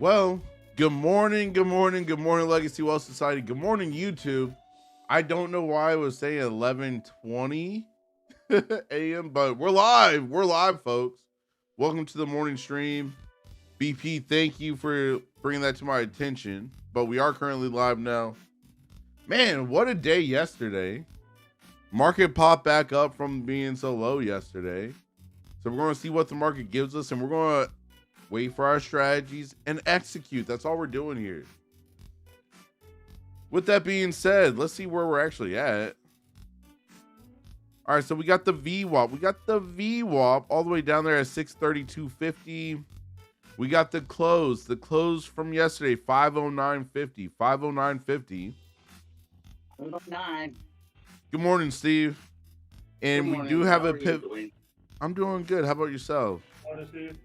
Well, good morning, Legacy Wealth Society. Good morning, YouTube. I don't know why I was saying 11:20 a.m., but we're live. We're live, folks. Welcome to the morning stream. BP, thank you for bringing that to my attention. But we are currently live now. Man, what a day yesterday. Market popped back up from being so low yesterday. So we're going to see what the market gives us, and we're going to wait for our strategies and execute. That's all we're doing here. With that being said, let's see where we're actually at. All right, so we got the VWAP. We got the VWAP all the way down there at 632.50. We got the close. The close from yesterday, 509.50. 509.50. 509. Good morning, Steve. And Good morning. we do have a pivot. pivot. I'm doing good. How about yourself? Morning, Steve.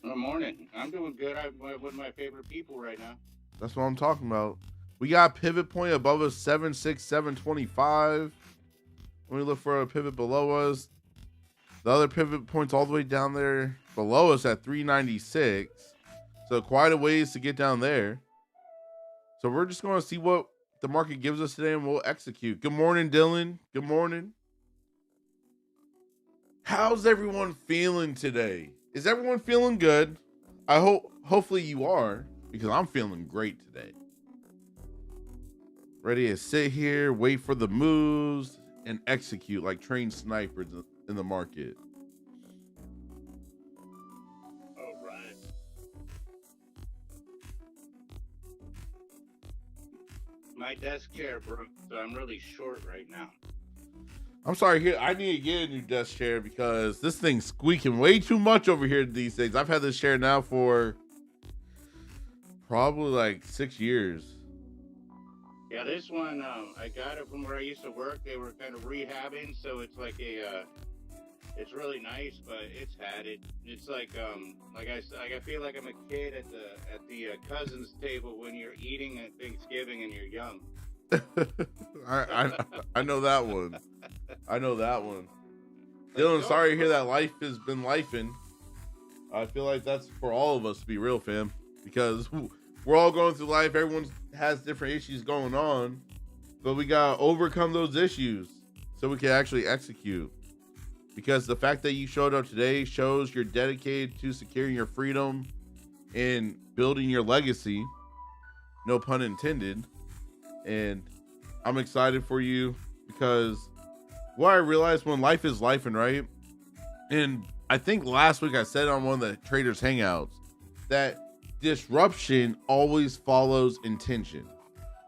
Good morning. I'm doing good. I'm with my favorite people right now. That's what I'm talking about. We got a pivot point above us, 76725. When we look for a pivot below us, the other pivot points all the way down there below us at 396. So quite a ways to get down there. So we're just going to see what the market gives us today, and we'll execute. Good morning, Dylan. Good morning. How's everyone feeling today? Is everyone feeling good? Hopefully you are, because I'm feeling great today. Ready to sit here, wait for the moves, and execute like trained snipers in the market. All right. My desk chair broke, so I'm really short right now. I'm sorry, here I need to get a new desk chair because this thing's squeaking way too much over here these days. I've had this chair now for probably like 6 years. Yeah, this one, I got it from where I used to work. They were kind of rehabbing, so it's like it's really nice, but it's had it. It's like I feel like I'm a kid at the cousin's table when you're eating at Thanksgiving and you're young. I know that one. I know that one. Dylan, sorry to hear that life has been lifing. I feel like that's for all of us, to be real, fam, because we're all going through life. Everyone has different issues going on, but we got to overcome those issues so we can actually execute. Because the fact that you showed up today shows you're dedicated to securing your freedom and building your legacy. No pun intended. And I'm excited for you because what I realized when life is lifing, right? And I think last week I said on one of the traders hangouts that disruption always follows intention.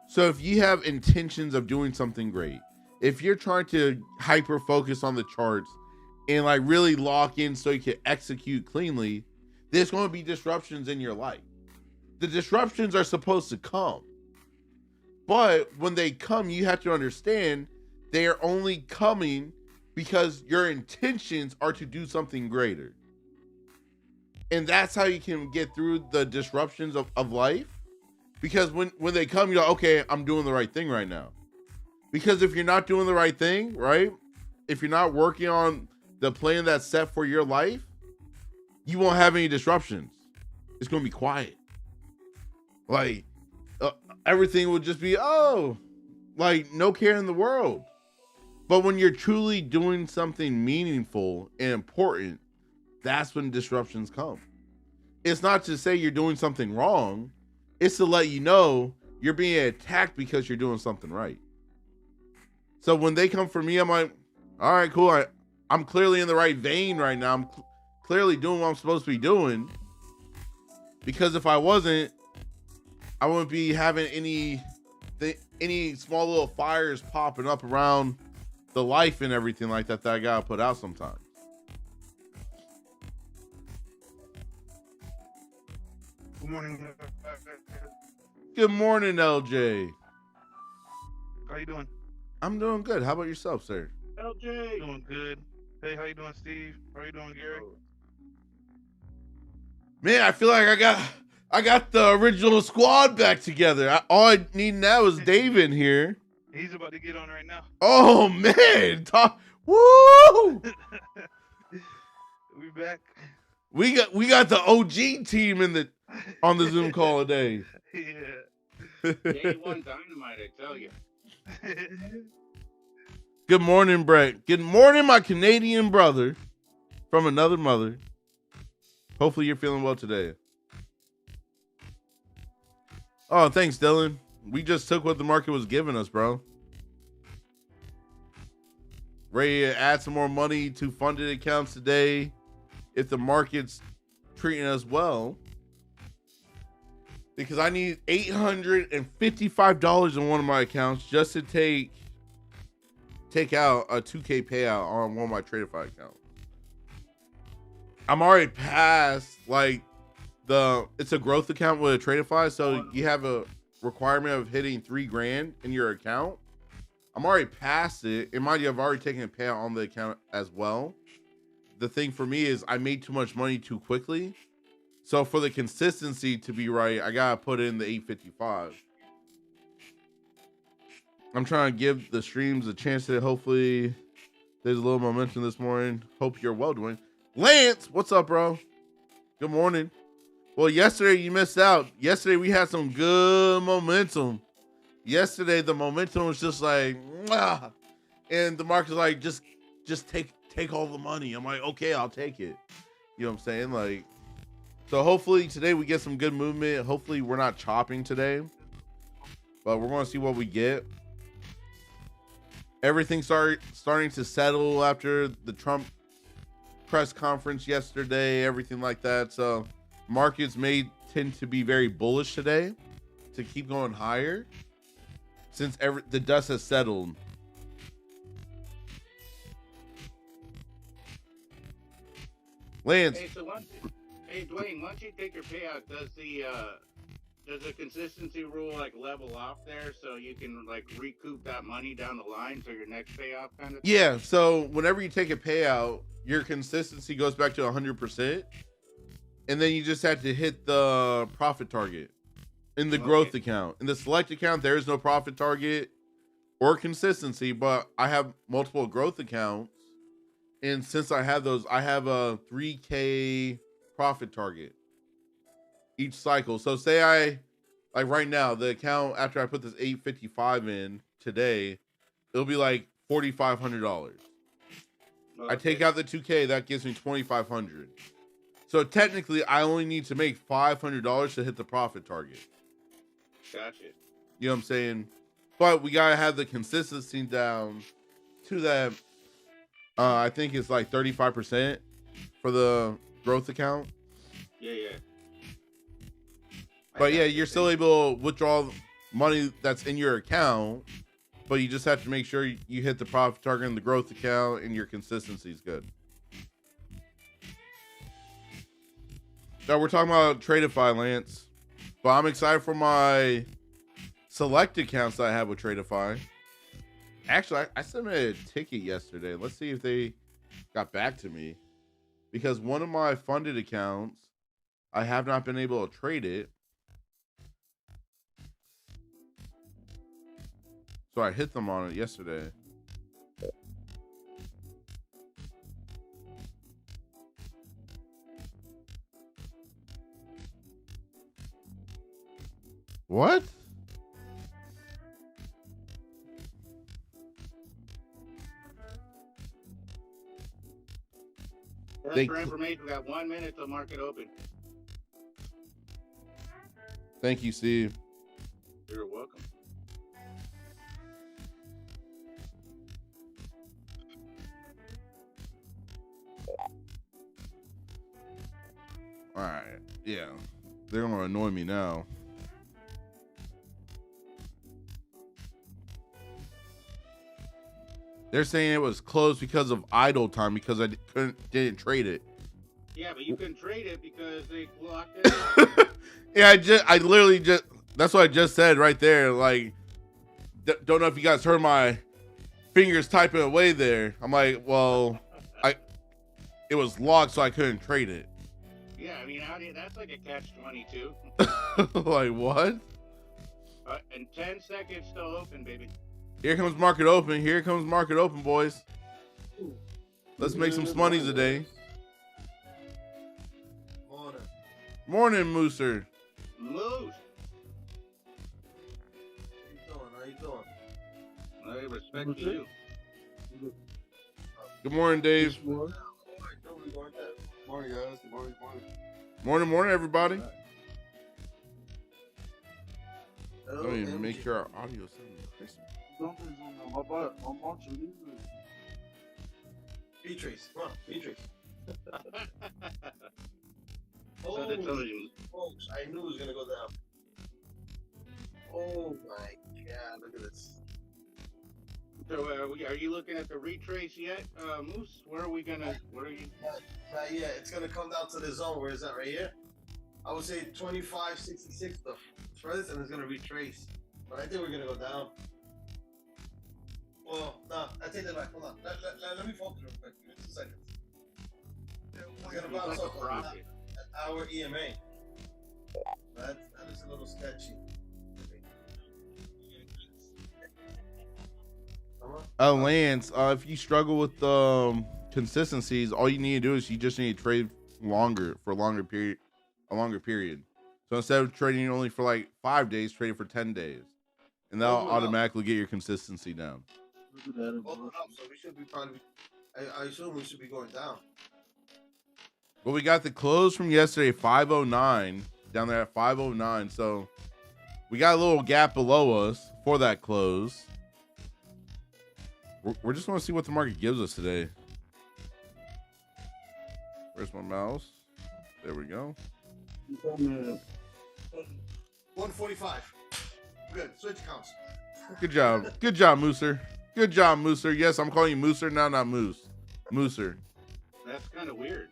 So if you have intentions of doing something great, if you're trying to hyper focus on the charts and like really lock in so you can execute cleanly, there's going to be disruptions in your life. The disruptions are supposed to come. But when they come, you have to understand they are only coming because your intentions are to do something greater. And that's how you can get through the disruptions of life. Because when they come, you're like, okay, I'm doing the right thing right now. Because if you're not doing the right thing, right? If you're not working on the plan that's set for your life, you won't have any disruptions. It's going to be quiet. Like, everything will just be, like no care in the world. But when you're truly doing something meaningful and important, that's when disruptions come. It's not to say you're doing something wrong. It's to let you know you're being attacked because you're doing something right. So when they come for me, I'm like, all right, cool. I'm clearly in the right vein right now. I'm clearly doing what I'm supposed to be doing. Because if I wasn't, I wouldn't be having any small little fires popping up around the life and everything like that I gotta put out sometimes. Good morning. Good morning, LJ. How you doing? I'm doing good. How about yourself, sir? LJ. Doing good. Hey, how you doing, Steve? How you doing, Gary? Man, I feel like I got the original squad back together. All I need now is Dave in here. He's about to get on right now. Oh man, woo! We back. We got the OG team in the on the Zoom call a day. Yeah. Day one dynamite, I tell you. Good morning, Brett. Good morning, my Canadian brother from another mother. Hopefully you're feeling well today. Oh, thanks, Dylan. We just took what the market was giving us, bro. Ready to add some more money to funded accounts today if the market's treating us well. Because I need $855 in one of my accounts just to take out a 2K payout on one of my Tradify accounts. I'm already past like it's a growth account with a Tradify, so you have a requirement of hitting $3,000 in your account. I'm already past it. And mind you, I've already taken a payout on the account as well. The thing for me is I made too much money too quickly. So for the consistency to be right, I gotta put in the 855. I'm trying to give the streams a chance to hopefully there's a little momentum this morning. Hope you're well, Duane. Lance, what's up, bro? Good morning. Well, yesterday you missed out. Yesterday we had some good momentum. Yesterday the momentum was just like, mwah, and the market's like, just take all the money. I'm like, okay, I'll take it. You know what I'm saying? Like, so hopefully today we get some good movement. Hopefully we're not chopping today, but we're going to see what we get. Everything starting to settle after the Trump press conference yesterday, everything like that. So markets may tend to be very bullish today to keep going higher since the dust has settled. Lance. Hey, Duane, once you take your payout, does the consistency rule like level off there so you can like recoup that money down the line for your next payout kind of thing? Yeah, so whenever you take a payout, your consistency goes back to 100%, and then you just have to hit the profit target in the growth account. In the select account, there is no profit target or consistency, but I have multiple growth accounts, and since I have those, I have a 3K profit target each cycle. So say like right now, the account after I put this 855 in today, it'll be like $4,500. Okay. I take out the 2K, that gives me $2,500. So technically, I only need to make $500 to hit the profit target. Gotcha. You know what I'm saying? But we gotta have the consistency down to that. I think it's like 35% for the growth account. Yeah. But yeah, you're still able to withdraw money that's in your account, but you just have to make sure you hit the profit target in the growth account and your consistency is good. Now we're talking about Tradify, Lance, but I'm excited for my select accounts that I have with Tradify. Actually, I submitted a ticket yesterday. Let's see if they got back to me, because one of my funded accounts, I have not been able to trade it. So I hit them on it yesterday. What? That's for information. We got 1 minute till market open. Thank you, Steve. You're welcome. All right. Yeah. They're going to annoy me now. They're saying it was closed because of idle time because I didn't trade it. Yeah, but you couldn't trade it because they blocked it. Yeah, I literally just, that's what I just said right there. Like, don't know if you guys heard my fingers typing away there. I'm like, well, it was locked, so I couldn't trade it. Yeah, I mean, that's like a catch-22. Like, what? And 10 seconds still open, baby. Here comes market open. Here comes market open, boys. Let's make some smoney today. Morning, Mooser. Moose. How you doing? I respect you. Good morning, Dave. Morning, guys. Good morning. Morning, everybody. Hello, Don't even MJ. make your audio sound crisp. Beatrice, come on, Beatrice. So they told you. Folks, I knew it was gonna go down. Oh my God, look at this. So are you looking at the retrace yet, Moose? Where are you? Not yet. It's gonna come down to the zone. Where is that? Right here. I would say 25.66 the furthest, and it's gonna retrace. But I think we're gonna go down. Well, no, I take that back. Hold on. Let me focus real quick. Give me 2 seconds. We're gonna bounce off an hour EMA. That is a little sketchy. Lance, if you struggle with consistencies, all you need to do is you just need to trade longer for a longer period. So instead of trading only for like 5 days, trade it for 10 days, and that'll automatically get your consistency down. So we should be probably. I assume we should be going down. Well, we got the close from yesterday, 509, down there at 509. So we got a little gap below us for that close. We're just going to see what the market gives us today. Where's my mouse? There we go. 145. Good. Switch counts. Good job. Good job, Mooser. Good job, Mooser. Yes, I'm calling you Mooser now, not Moose. Mooser. That's kind of weird.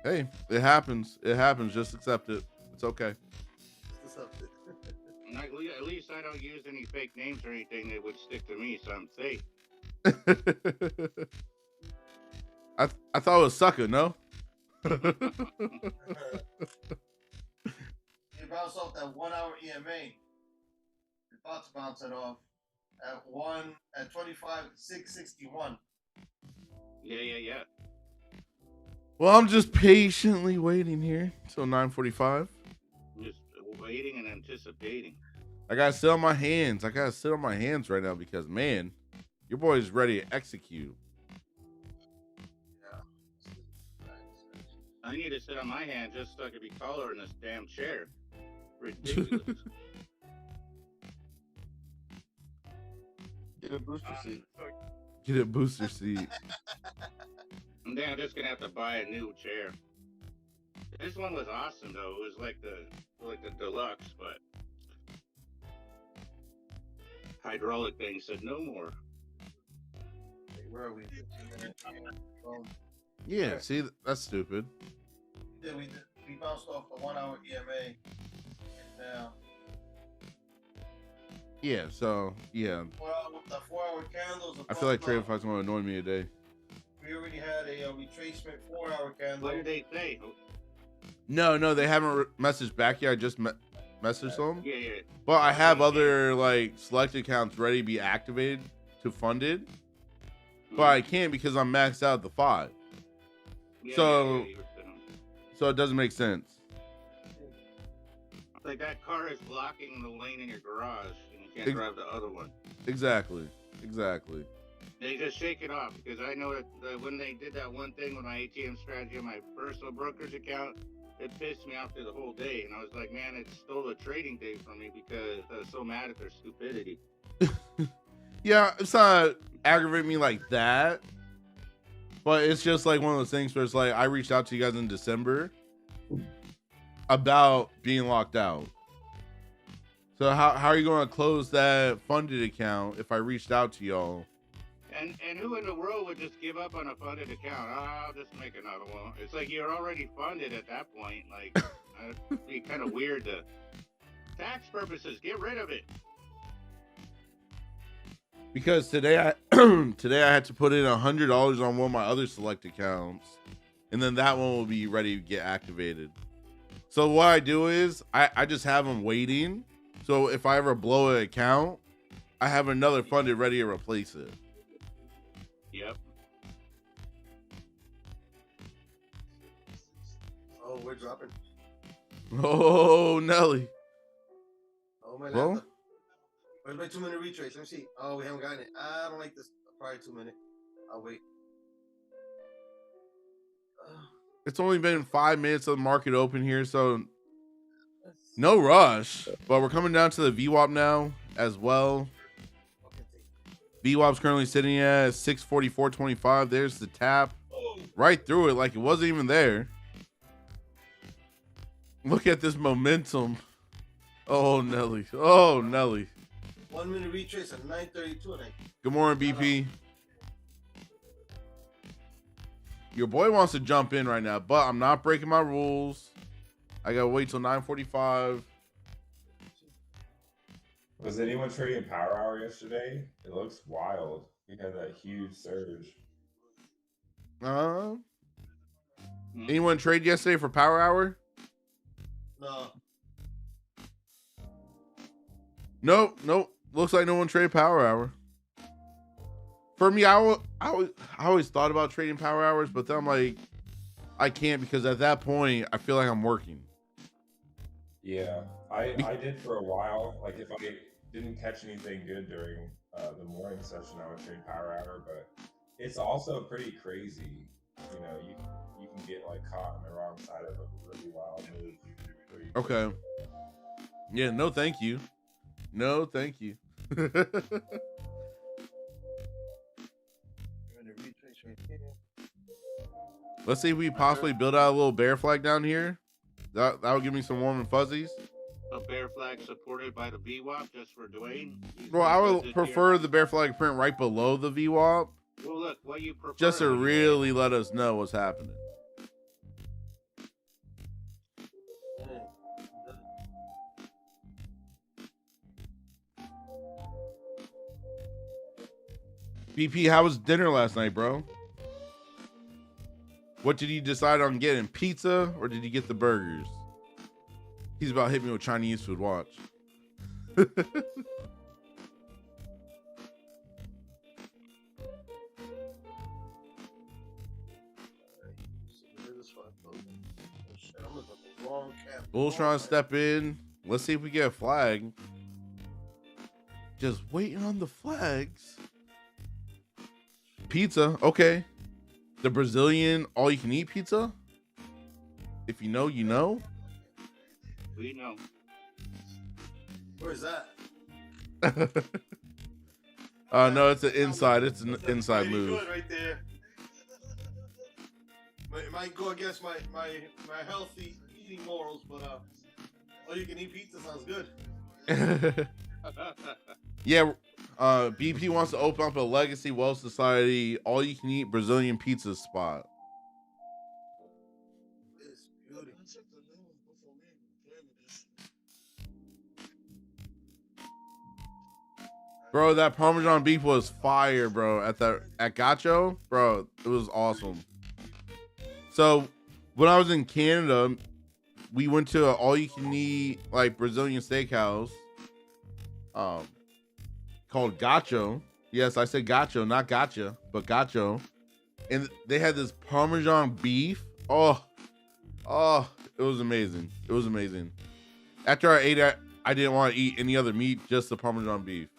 Hey, it happens. It happens. Just accept it. It's okay. And at least I don't use any fake names or anything that would stick to me, so I'm safe. I thought it was sucker, no? You bounce off that 1 hour EMA. You're about to bounce it off at 25.661. Yeah. Well, I'm just patiently waiting here till 9:45. Just waiting and anticipating. I gotta sit on my hands. Right now because, man, your boy is ready to execute. I need to sit on my hand just so I could be taller in this damn chair. Ridiculous. Get a booster seat. Get a booster seat. And then I'm just gonna have to buy a new chair. This one was awesome though. It was like the deluxe, but hydraulic thing said no more. Where are we? Yeah, see, that's stupid. Yeah, we bounced off the 1 hour EMA. Now. Yeah, so, yeah. The 4 hour candles. I feel like TradeFi's going to annoy me today. We already had a retracement 4 hour candle. What did they say? No, they haven't messaged back yet. I just messaged them. Yeah. But I have other, like, select accounts ready to be activated to funded. But I can't because I'm maxed out at the 5. So it doesn't make sense. Like that car is blocking the lane in your garage and you can't drive the other one. Exactly. They just shake it off because I know that when they did that one thing with my ATM strategy on my personal brokerage account, it pissed me off through the whole day. And I was like, man, it stole a trading day from me because I was so mad at their stupidity. Yeah, it's not aggravating me like that. But it's just like one of those things where it's like I reached out to you guys in December about being locked out. So how are you going to close that funded account if I reached out to y'all? And who in the world would just give up on a funded account? I'll just make another one. It's like you're already funded at that point. Like, it'd be kind of weird to tax purposes. Get rid of it. Because today I had to put in $100 on one of my other select accounts, and then that one will be ready to get activated. So what I do is I just have them waiting. So if I ever blow an account, I have another funded ready to replace it. Yep. Oh, we're dropping. Oh, Nelly. Oh, my Well, laptop. Where's my 2-minute retrace? Let me see. Oh, we haven't gotten it. I don't like this. Probably 2 minute. I'll wait. it's only been 5 minutes of the market open here, so no rush. But we're coming down to the VWAP now as well. VWAP's currently sitting at 644.25. There's the tap right through it like it wasn't even there. Look at this momentum. Oh, Nelly. Oh, Nelly. 1 minute retrace at 9:32. I think. Good morning, BP. Your boy wants to jump in right now, but I'm not breaking my rules. I gotta wait till 9:45. Was anyone trading Power Hour yesterday? It looks wild. We had that huge surge. Anyone trade yesterday for Power Hour? No. Nope. Looks like no one traded Power Hour. For me, I always thought about trading Power Hours, but then I'm like, I can't because at that point, I feel like I'm working. Yeah, I did for a while. Like if I didn't catch anything good during the morning session, I would trade Power Hour. But it's also pretty crazy. You know, you can get like caught on the wrong side of a really wild move. Okay. Yeah. No, thank you. No, thank you. Let's see if we possibly build out a little bear flag down here. That would give me some warm and fuzzies. A bear flag supported by the VWAP just for Duane. Bro, I would prefer the bear flag print right below the VWAP. Well, look, what you prefer. Just to really let us know what's happening. BP, how was dinner last night, bro? What did you decide on getting? Pizza or did you get the burgers? He's about to hit me with Chinese food. Watch. Bull's trying to step in. Let's see if we get a flag. Just waiting on the flags. Pizza. Okay. The Brazilian all-you-can-eat pizza? If you know, you know. We know. Where's that? No, it's an inside. It's an inside move. Good right there. It might go against my healthy eating morals, but all you can eat pizza sounds good. Yeah, BP wants to open up a Legacy Wealth Society all-you-can-eat Brazilian pizza spot. Bro, that Parmesan beef was fire, bro. At Gacho, bro, it was awesome. So, when I was in Canada, we went to an all-you-can-eat like Brazilian steakhouse, called Gacho. Yes, I said Gacho, not Gotcha, but Gacho. And they had this Parmesan beef. Oh, it was amazing. It was amazing. After I ate it, I didn't want to eat any other meat, just the Parmesan beef.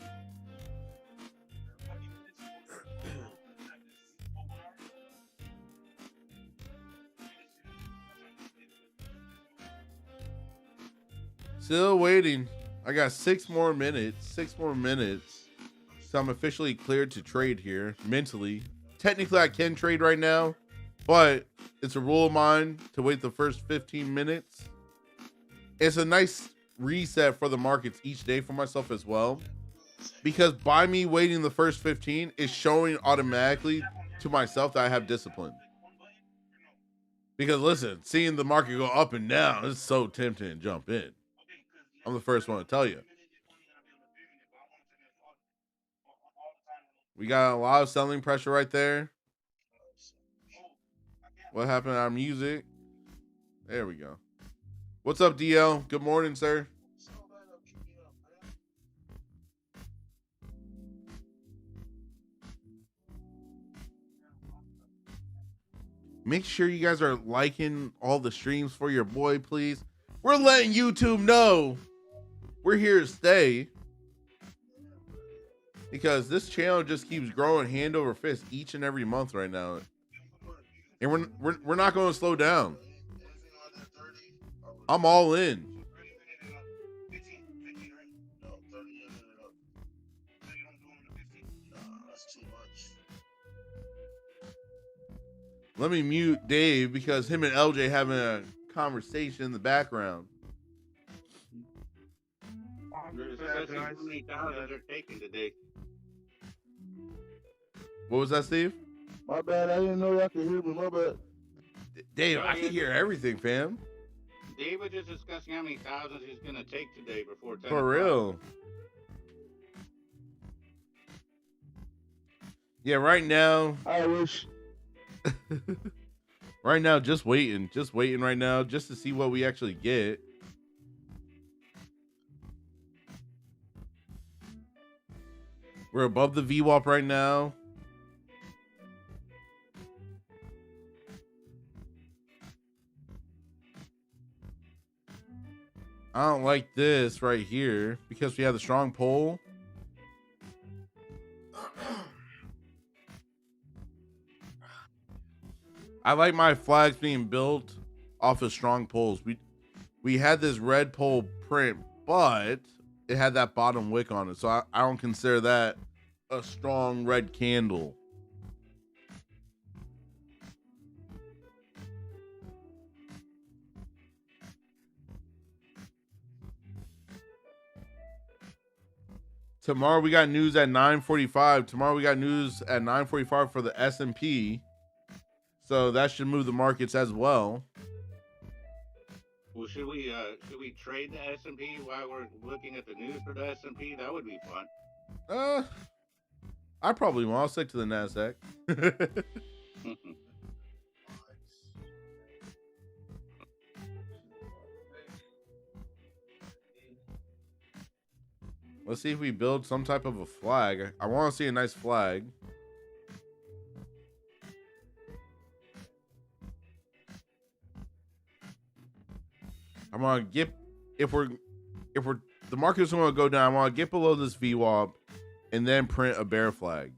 Still waiting. I got 6 more minutes. 6 more minutes. So I'm officially cleared to trade here mentally. Technically, I can trade right now, but it's a rule of mine to wait the first 15 minutes. It's a nice reset for the markets each day for myself as well, because by me waiting the first 15 is showing automatically to myself that I have discipline. Because listen, seeing the market go up and down is so tempting to jump in. I'm the first one to tell you. We got a lot of selling pressure right there. What happened to our music? There we go. What's up, DL? Good morning, sir. Make sure you guys are liking all the streams for your boy, please. we're letting YouTube know we're here to stay. Because this channel just keeps growing hand over fist each and every month right now. And we're not going to slow down. I'm all in. Let me mute Dave because him and LJ having a conversation in the background. What was that, Steve? My bad. I didn't know y'all could hear me. My bad. Dave, I can hear everything, fam. Dave was just discussing how many thousands he's going to take today before 10 For real. Yeah, right now. I wish. Right now, just waiting right now, just to see what we actually get. We're above the VWAP right now. I don't like this right here because we have the strong pull. I like my flags being built off of strong pulls. We had this red pole print, but it had that bottom wick on it. So I don't consider that a strong red candle. Tomorrow we got news at 9:45. Tomorrow we got news at 9:45 for the S&P. So that should move the markets as well. Well, should we trade the S&P while we're looking at the news for the S&P? That would be fun. I probably won't. I'll stick to the Nasdaq. Let's see if we build some type of a flag. I want to see a nice flag. I'm gonna get if we're the market's gonna go down. I want to get below this VWAP and then print a bear flag.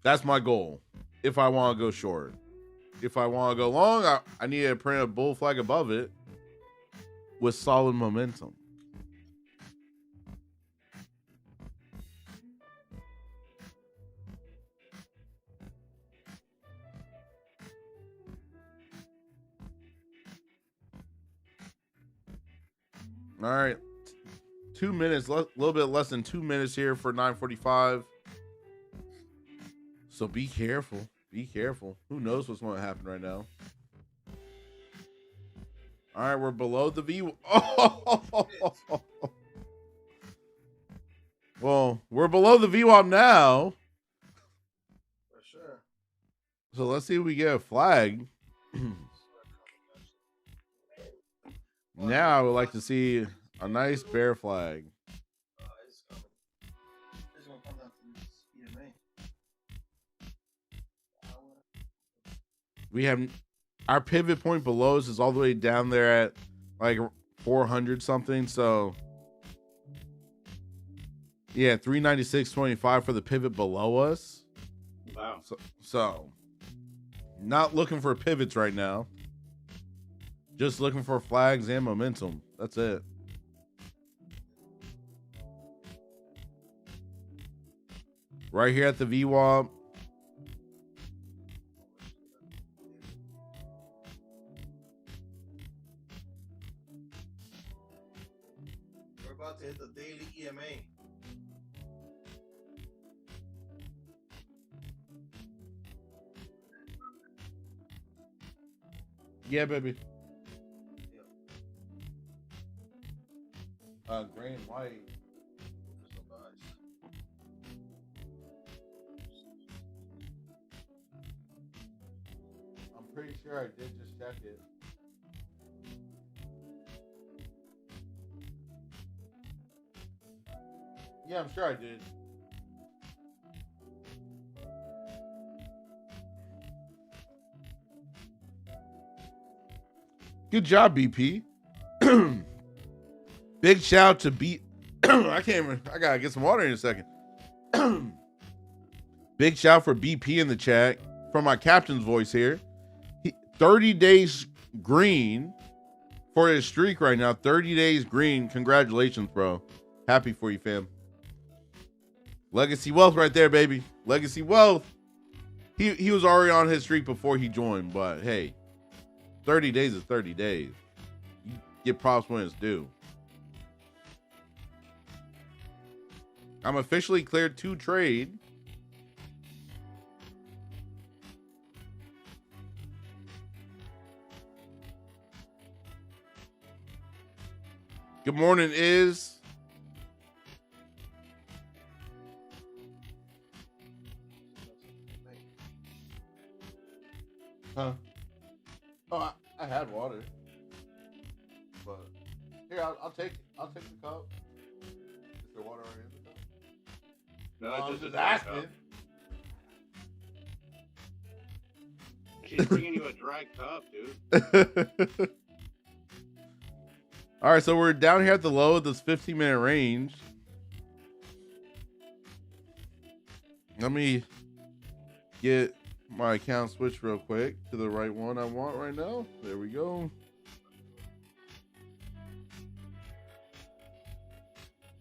That's my goal. If I want to go short, if I want to go long, I need to print a bull flag above it with solid momentum. All right, 2 minutes, a little bit less than 2 minutes here for 9:45. So be careful. Be careful. Who knows what's going to happen right now? All right, we're below the V. Oh! Well, we're below the VWAP now. For sure. So let's see if we get a flag. Now I would like to see a nice bear flag. It's coming. It's gonna come down to this EMA. We have our pivot point below us is all the way down there at like 400 something. So yeah, 396.25 for the pivot below us. Wow. So not looking for pivots right now. Just looking for flags and momentum. That's it. Right here at the VWAP. We're about to hit the daily EMA. Yeah, baby. Gray and white. There's no buys. I'm pretty sure I did just check it. Yeah, I'm sure I did. Good job, BP. Big shout out to B. I gotta get some water in a second. Big shout out for BP in the chat from my captain's voice here. 30 days green for his streak right now. 30 days green. Congratulations, bro. Happy for you, fam. Legacy wealth right there, baby. Legacy wealth. He was already on his streak before he joined, but hey, 30 days is 30 days. You get props when it's due. I'm officially cleared to trade. Good morning, Is. Huh? Oh, I had water, but here I'll take the cup. Is there water already in the cup? No, I'm just asking. Cup. She's bringing you a dry cup, dude. All right, so we're down here at the low of this 15-minute range. Let me get my account switched real quick to the right one I want right now. There we go.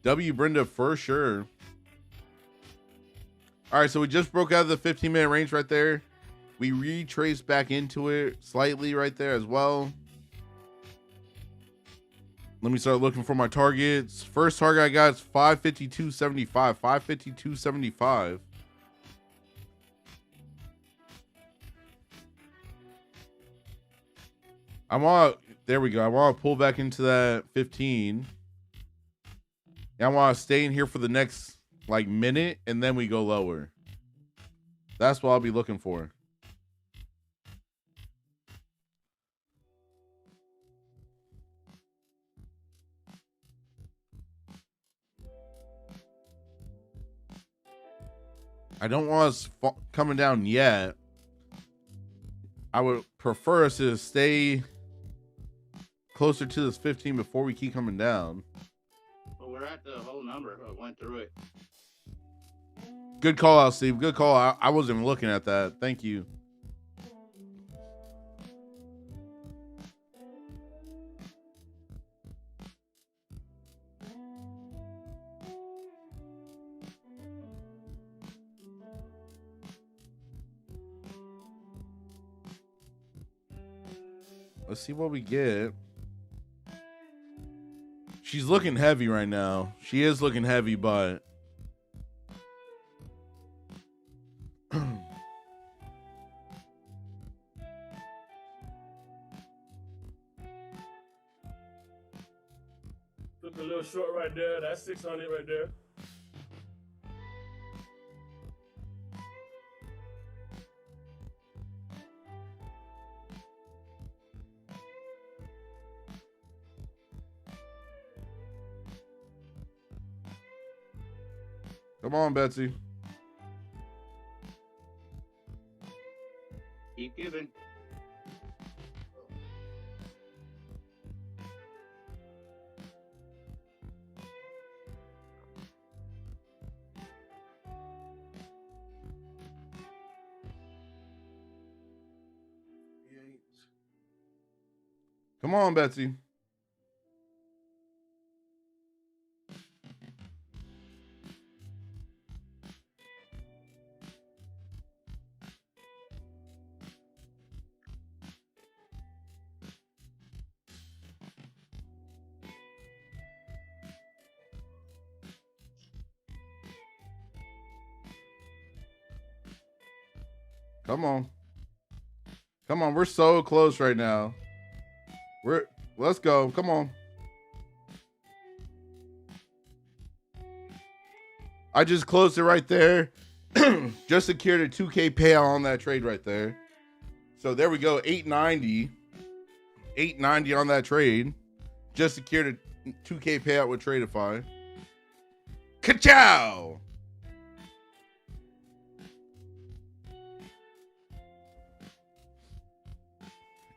W Brenda for sure. All right, so we just broke out of the 15-minute range right there. We retraced back into it slightly right there as well. Let me start looking for my targets. First target I got is 552.75. 552.75. There we go. I want to pull back into that 15. And I want to stay in here for the next like minute and then we go lower. That's what I'll be looking for. I don't want us coming down yet. I would prefer us to stay closer to this 15 before we keep coming down. Well, we're at the whole number. I went through it. Good call out, Steve. Good call. I wasn't even looking at that. Thank you. Let's see what we get. She's looking heavy right now. She is looking heavy, but took a little short right there. That's 600 right there. come on, Betsy. Keep giving. Come on, Betsy. Come on. Come on. We're so close right now. Let's go. Come on. I just closed it right there. Just secured a 2K payout on that trade right there. So there we go. 890. 890 on that trade. Just secured a 2K payout with Tradeify. Ka-chow!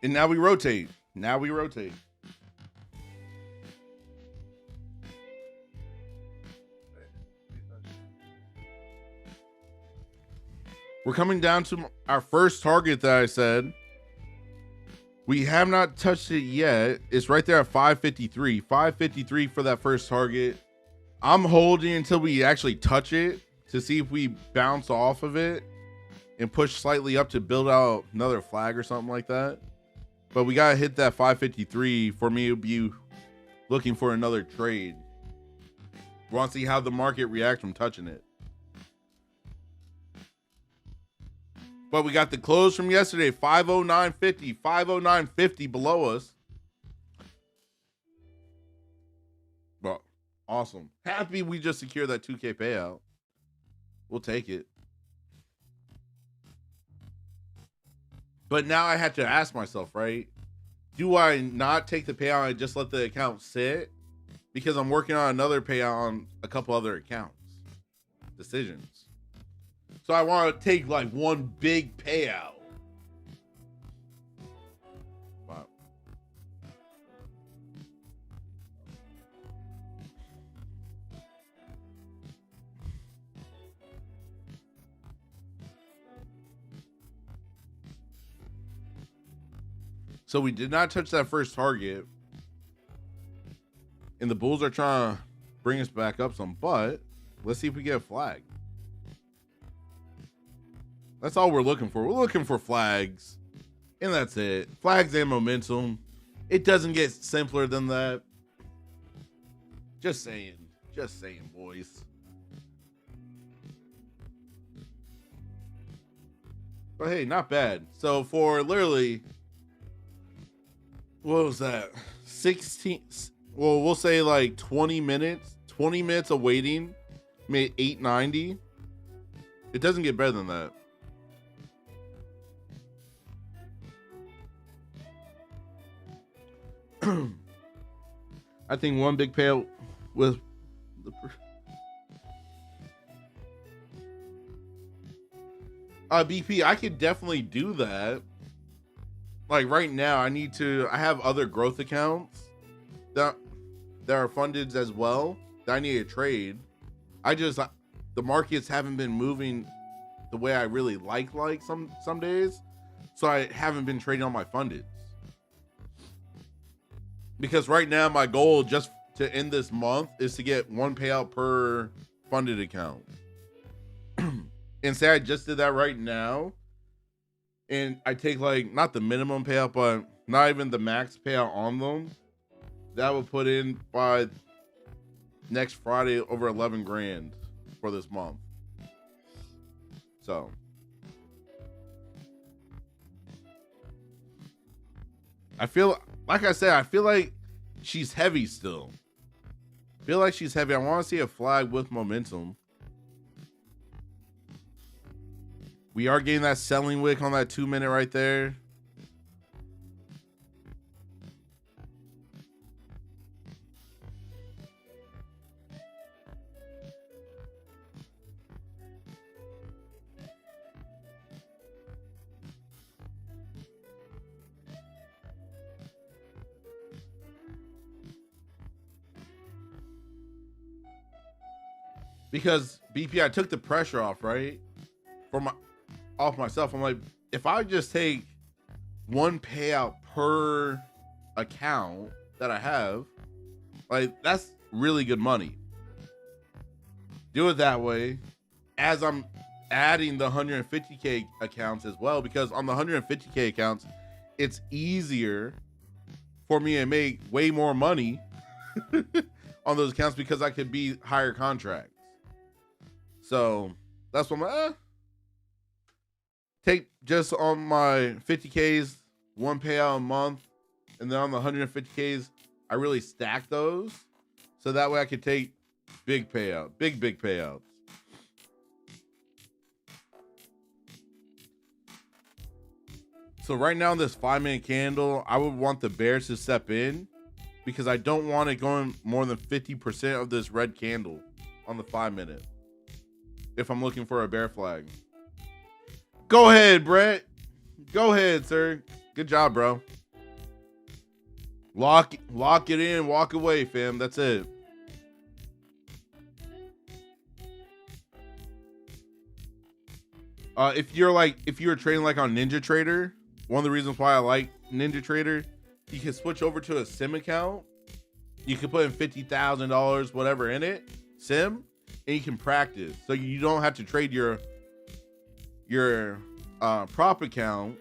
And now we rotate. Now we rotate. We're coming down to our first target that I said. We have not touched it yet. It's right there at 553. 553 for that first target. I'm holding until we actually touch it to see if we bounce off of it and push slightly up to build out another flag or something like that. But we got to hit that 553 for me to be looking for another trade. We want to see how the market reacts from touching it. But we got the close from yesterday, 509.50, 509.50 below us. But awesome. Happy we just secured that 2K payout. We'll take it. But now I had to ask myself, right? Do I not take the payout and just let the account sit? Because I'm working on another payout on a couple other accounts. Decisions. So I want to take like one big payout. Wow. So we did not touch that first target. And the Bulls are trying to bring us back up some, but let's see if we get a flag. That's all we're looking for. We're looking for flags. And that's it. Flags and momentum. It doesn't get simpler than that. Just saying. Just saying, boys. But hey, not bad. So for literally, what was that? 16, well, we'll say like 20 minutes. 20 minutes of waiting. Made 890. It doesn't get better than that. I think one big payout with the BP, I could definitely do that. Like right now, I have other growth accounts that are funded as well that I need to trade. The markets haven't been moving the way I really like some days. So I haven't been trading on my funded. Because right now my goal just to end this month is to get one payout per funded account. And say I just did that right now. And I take like not the minimum payout, but not even the max payout on them. That would put in by next Friday over 11 grand for this month. So I feel like she's heavy still. I feel like she's heavy. I want to see a flag with momentum. We are getting that selling wick on that 2 minute right there. Because BP, I took the pressure off, right? Off myself. I'm like, if I just take one payout per account that I have, like that's really good money. Do it that way as I'm adding the 150K accounts as well, because on the 150K accounts, it's easier for me to make way more money on those accounts because I could be higher contracts. So that's what I'm take just on my 50Ks, one payout a month, and then on the 150Ks, I really stack those. So that way I could take big payouts. So right now in this 5 minute candle, I would want the bears to step in because I don't want it going more than 50% of this red candle on the 5 minute. If I'm looking for a bear flag. Go ahead, Brett. Go ahead, sir. Good job, bro. Lock it in, walk away, fam. That's it. If you're trading like on Ninja Trader, one of the reasons why I like Ninja Trader, you can switch over to a sim account. You can put in $50,000, whatever in it, sim, and you can practice. So you don't have to trade your prop account.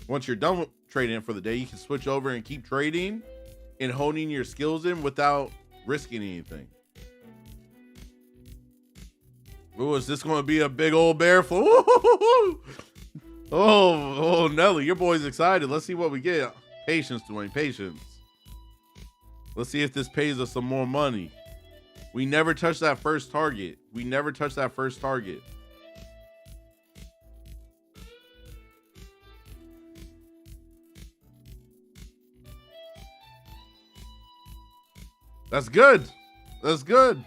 Once you're done trading for the day, you can switch over and keep trading and honing your skills in without risking anything. Oh, is this going to be a big old bear flow? Oh, Nelly, your boy's excited. Let's see what we get. Patience, Duane, patience. Let's see if this pays us some more money. We never touched that first target. That's good.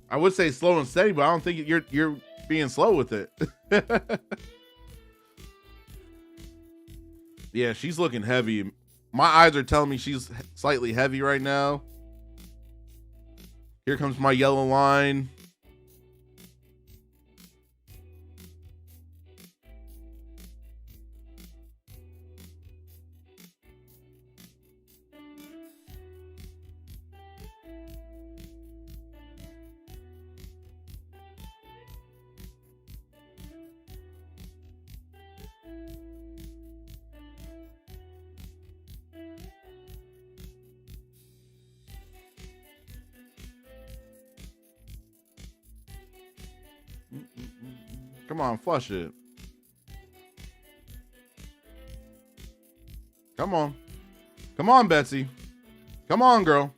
I would say slow and steady, but I don't think you're being slow with it. Yeah, she's looking heavy. My eyes are telling me she's slightly heavy right now. Here comes my yellow line. Come on, flush it. Come on. Come on, Betsy. Come on, girl.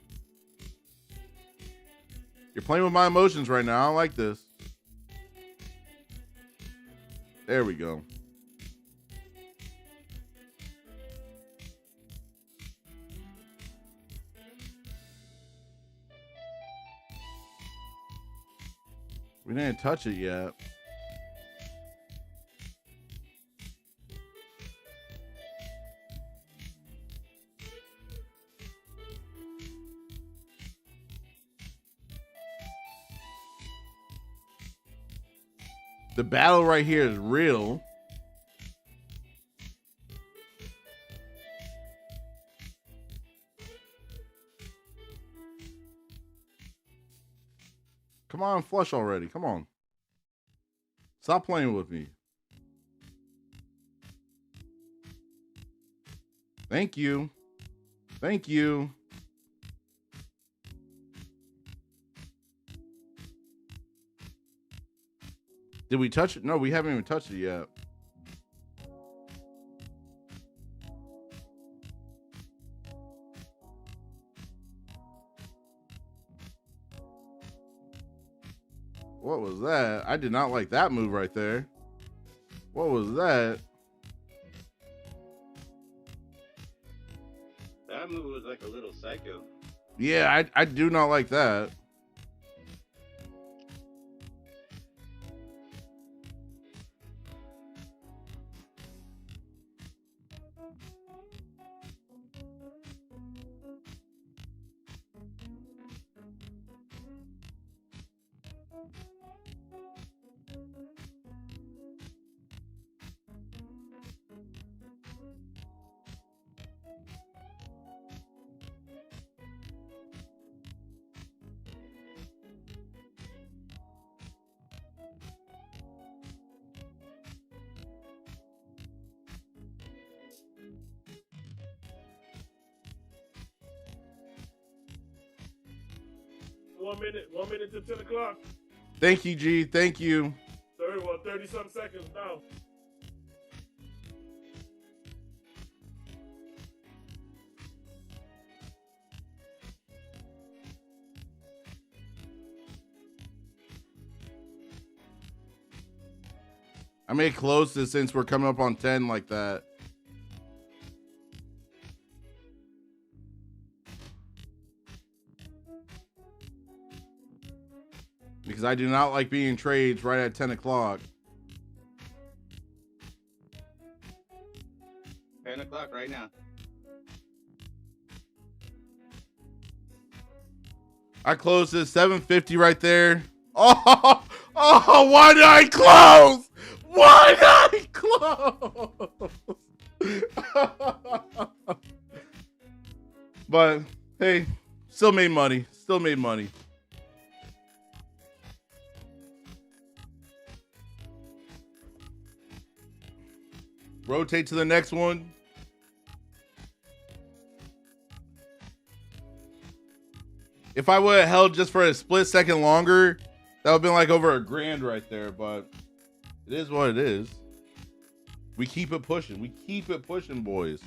You're playing with my emotions right now. I don't like this. There we go. We didn't touch it yet. The battle right here is real. Come on, flush already. Come on. Stop playing with me. Thank you. Thank you. Did we touch it? No, we haven't even touched it yet. What was that? I did not like that move right there. What was that? That move was like a little psycho. Yeah, I do not like that. One minute to 10 o'clock. Thank you, G. Thank you. 30-something seconds now. I may close this since we're coming up on 10 like that. Because I do not like being trades right at 10 o'clock. 10 o'clock right now. I closed at 750 right there. Oh, why did I close? Why did I close? But hey, still made money. Still made money. Rotate to the next one. If I would have held just for a split second longer, that would have been like over $1,000 right there. But it is what it is. We keep it pushing. We keep it pushing, boys.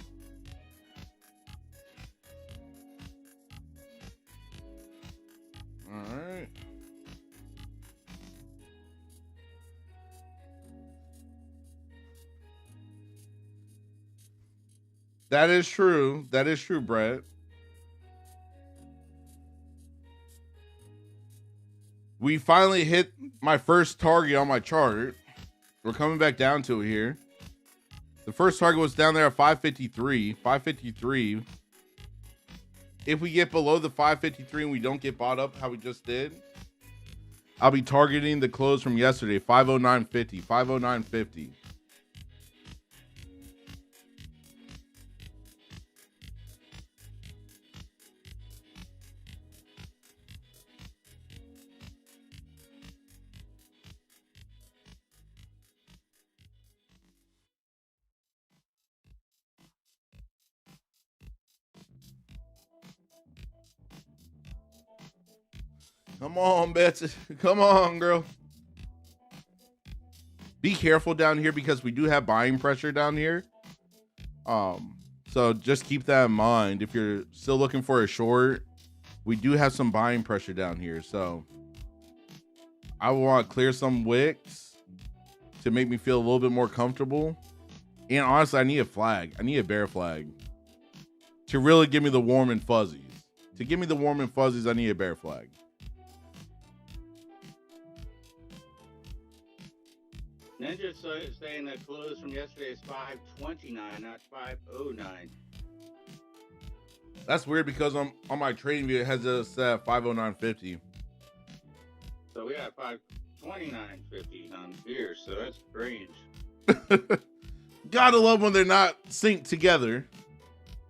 All right. That is true. That is true, Brett. We finally hit my first target on my chart. We're coming back down to it here. The first target was down there at 553. 553. If we get below the 553 and we don't get bought up how we just did, I'll be targeting the close from yesterday, 509.50. 509.50. Come on, Betsy. Come on, girl. Be careful down here because we do have buying pressure down here. So just keep that in mind. If you're still looking for a short, we do have some buying pressure down here. So I want to clear some wicks to make me feel a little bit more comfortable. And honestly, I need a flag. I need a bear flag to really give me the warm and fuzzies. To give me the warm and fuzzies, I need a bear flag. Ninja saying that close from yesterday is 529, not 509. That's weird because on my trading view it has us at 509.50. So we got 529.50 on here, so that's strange. Gotta love when they're not synced together.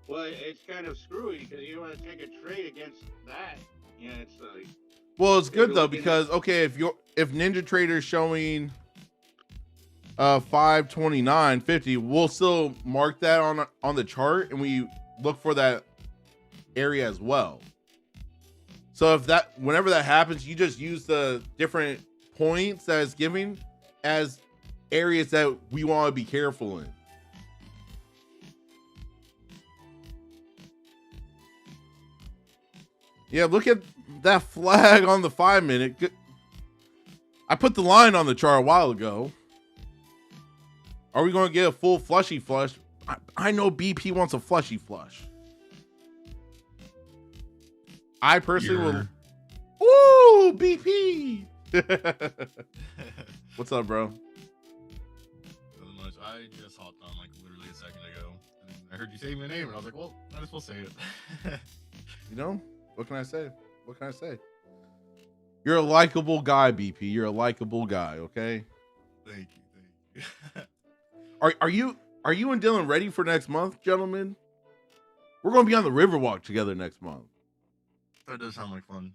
Well, it's kind of screwy because you don't want to take a trade against that. Yeah, it's like. Well, it's good though because okay, if Ninja Trader's showing 529.50, we'll still mark that on the chart and we look for that area as well. So whenever that happens, you just use the different points that it's giving as areas that we want to be careful in. Yeah, look at that flag on the 5 minute. I put the line on the chart a while ago. Are we going to get a full flushy flush? I know BP wants a flushy flush. I personally will. Ooh, BP. What's up, bro? Nothing much. I just hopped on like literally a second ago. And I heard you say my name, and I was like, well, might as well say it. You know, what can I say? What can I say? You're a likable guy, BP. You're a likable guy, okay? Thank you. Are you and Dylan ready for next month, gentlemen? We're going to be on the Riverwalk together next month. That does sound like fun.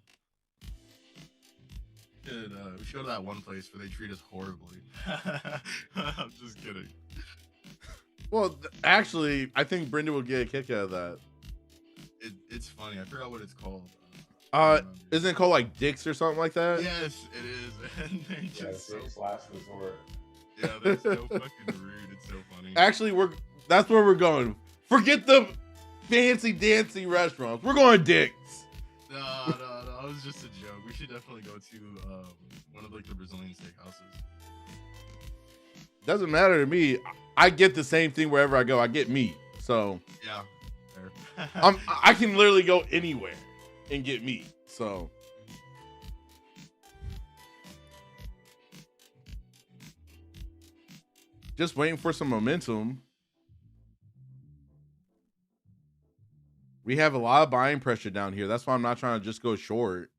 We should go to that one place where they treat us horribly. I'm just kidding. Well, actually, I think Brenda would get a kick out of that. It's funny. I forgot what it's called. Isn't it called like Dick's or something like that? Yes, it is. And they're just last resort. Yeah, they're so fucking rude. It's so funny. Actually, that's where we're going. Forget the fancy dancy restaurants. We're going to Dick's. No, it was just a joke. We should definitely go to one of like the Brazilian steakhouses. Doesn't matter to me. I get the same thing wherever I go. I get meat. So yeah, fair. I can literally go anywhere and get meat. So just waiting for some momentum. We have a lot of buying pressure down here. That's why I'm not trying to just go short.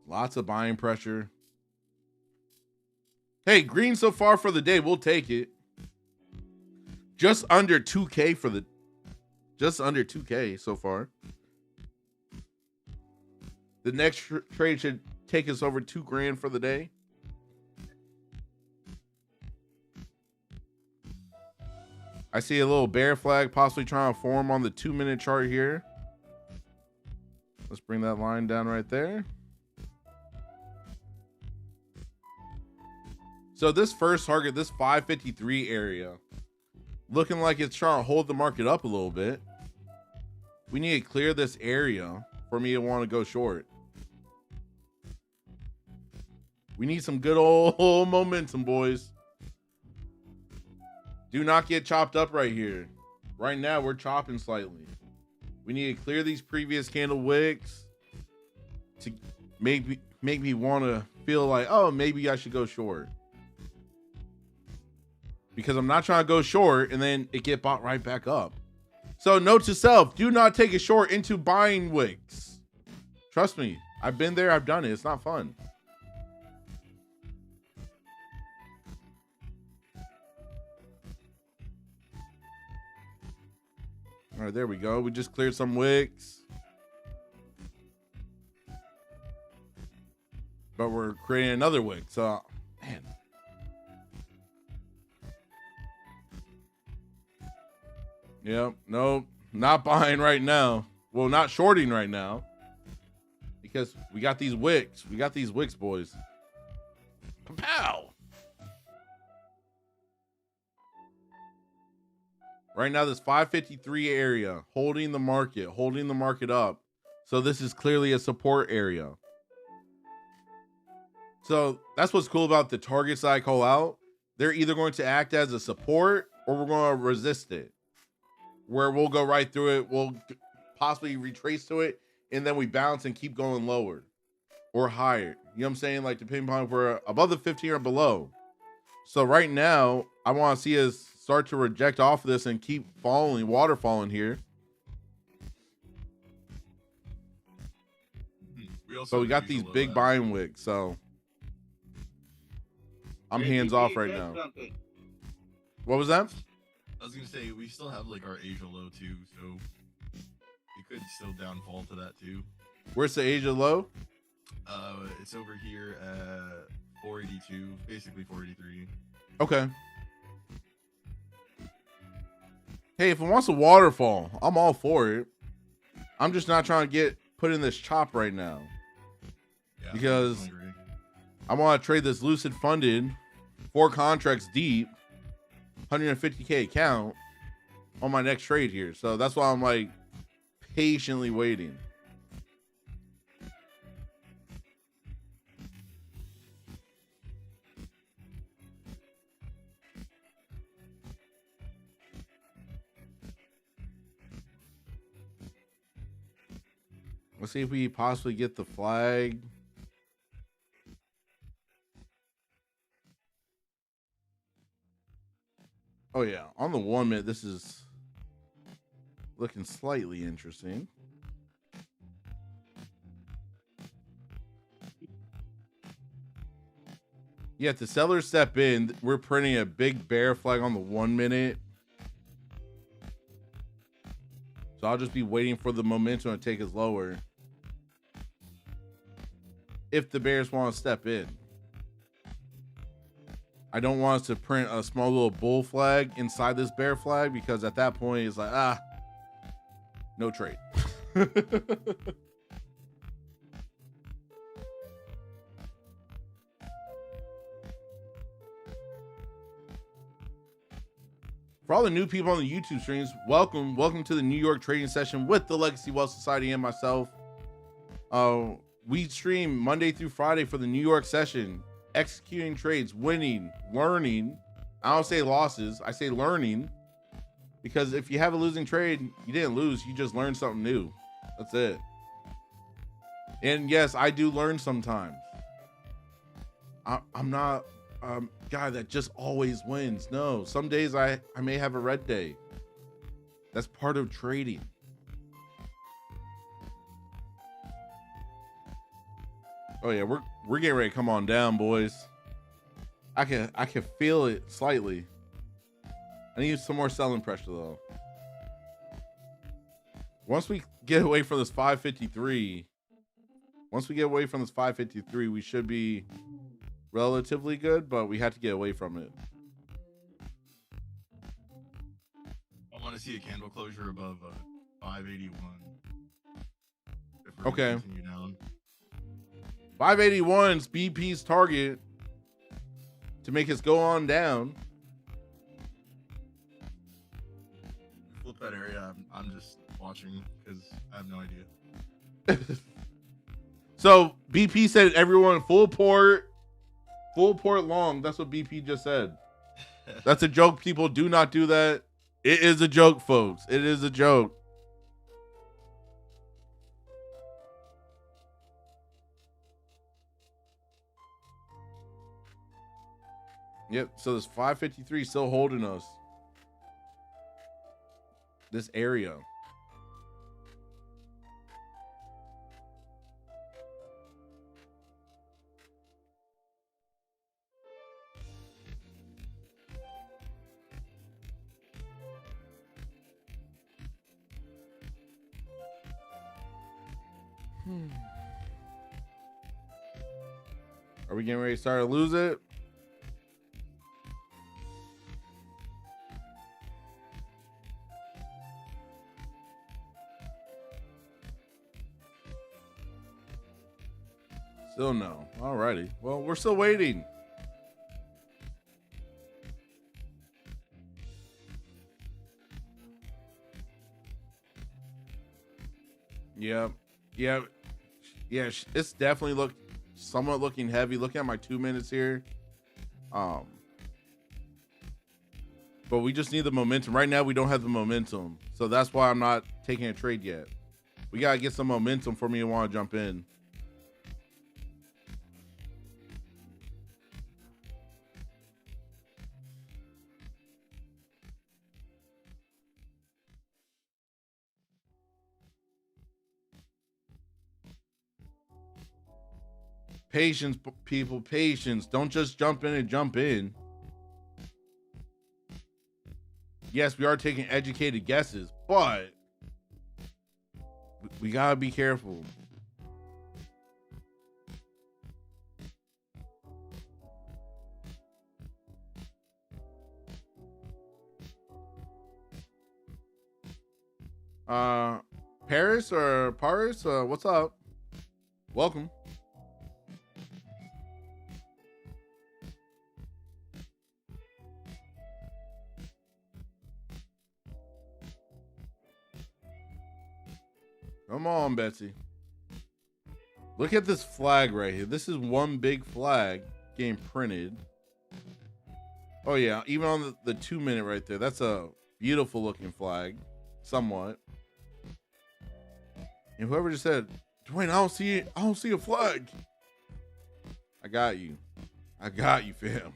Lots of buying pressure. Hey, green so far for the day. We'll take it. Just under 2K for the... Just under 2K so far. The next trade should take us over $2,000 for the day. I see a little bear flag possibly trying to form on the 2-minute chart here. Let's bring that line down right there. So this first target, this 553 area, looking like it's trying to hold the market up a little bit. We need to clear this area for me to want to go short. We need some good old momentum, boys. Do not get chopped up right here. Right now, we're chopping slightly. We need to clear these previous candle wicks to make me want to feel like, oh, maybe I should go short. Because I'm not trying to go short and then it get bought right back up. So note to self, do not take a short into buying wicks. Trust me, I've been there, I've done it. It's not fun. All right, there we go. We just cleared some wicks. But we're creating another wick. So, man. Yep. Nope. Not buying right now. Well, not shorting right now. Because we got these wicks. We got these wicks, boys. Pow! Right now, this 553 area, holding the market up. So this is clearly a support area. So that's what's cool about the targets that I call out. They're either going to act as a support or we're going to resist it. Where we'll go right through it. We'll possibly retrace to it. And then we bounce and keep going lower or higher. You know what I'm saying? Like depending on if we're above the 15 or below. So right now, I want to see us start to reject off of this and keep falling, waterfalling here. So we got these big buying wicks. So I'm hands off right now. What was that? I was gonna say we still have like our Asia low too, so it could still downfall to that too. Where's the Asia low? It's over here at 482, basically 483. Okay. Hey, if it wants a waterfall, I'm all for it. I'm just not trying to get put in this chop right now. Yeah, because I want to trade this lucid funded 4 contracts deep, 150K account on my next trade here. So that's why I'm like patiently waiting. Let's see if we possibly get the flag. Oh yeah, on the 1 minute, this is looking slightly interesting. Yeah, if the sellers step in, we're printing a big bear flag on the 1 minute. So I'll just be waiting for the momentum to take us lower. If the bears want to step in. I don't want us to print a small little bull flag inside this bear flag because at that point it's like, no trade. For all the new people on the YouTube streams, welcome to the New York trading session with the Legacy Wealth Society and myself. We stream Monday through Friday for the New York session, executing trades, winning, learning. I don't say losses, I say learning, because if you have a losing trade, you didn't lose, you just learned something new. That's it. And yes, I do learn sometimes. I'm not guy that just always wins. No, some days I may have a red day. That's part of trading. Oh yeah, we're getting ready to come on down, boys. I can feel it slightly. I need some more selling pressure though. Once we get away from this 553, we should be relatively good, but we have to get away from it. I want to see a candle closure above 581. If we're Okay. gonna continue down. 581's BP's target to make us go on down. Flip that area. I'm just watching because I have no idea. So BP said everyone full port long. That's what BP just said. That's a joke. People do not do that. It is a joke, folks. It is a joke. Yep. So this 553 still holding us. This area. Are we getting ready to start to lose it? Still no. Alrighty. Well, we're still waiting. Yep. Yeah. Yeah. It's definitely somewhat looking heavy. Looking at my 2 minutes here. But we just need the momentum. Right now, we don't have the momentum. So that's why I'm not taking a trade yet. We got to get some momentum for me to want to jump in. Patience, people, patience. Don't just jump in and jump in. Yes, we are taking educated guesses, but we gotta be careful. Paris, what's up? Welcome. Come on, Betsy. Look at this flag right here. This is one big flag getting printed. Oh, yeah. Even on the 2 minute right there. That's a beautiful looking flag. Somewhat. And whoever just said, Duane, I don't see a flag. I got you. I got you, fam.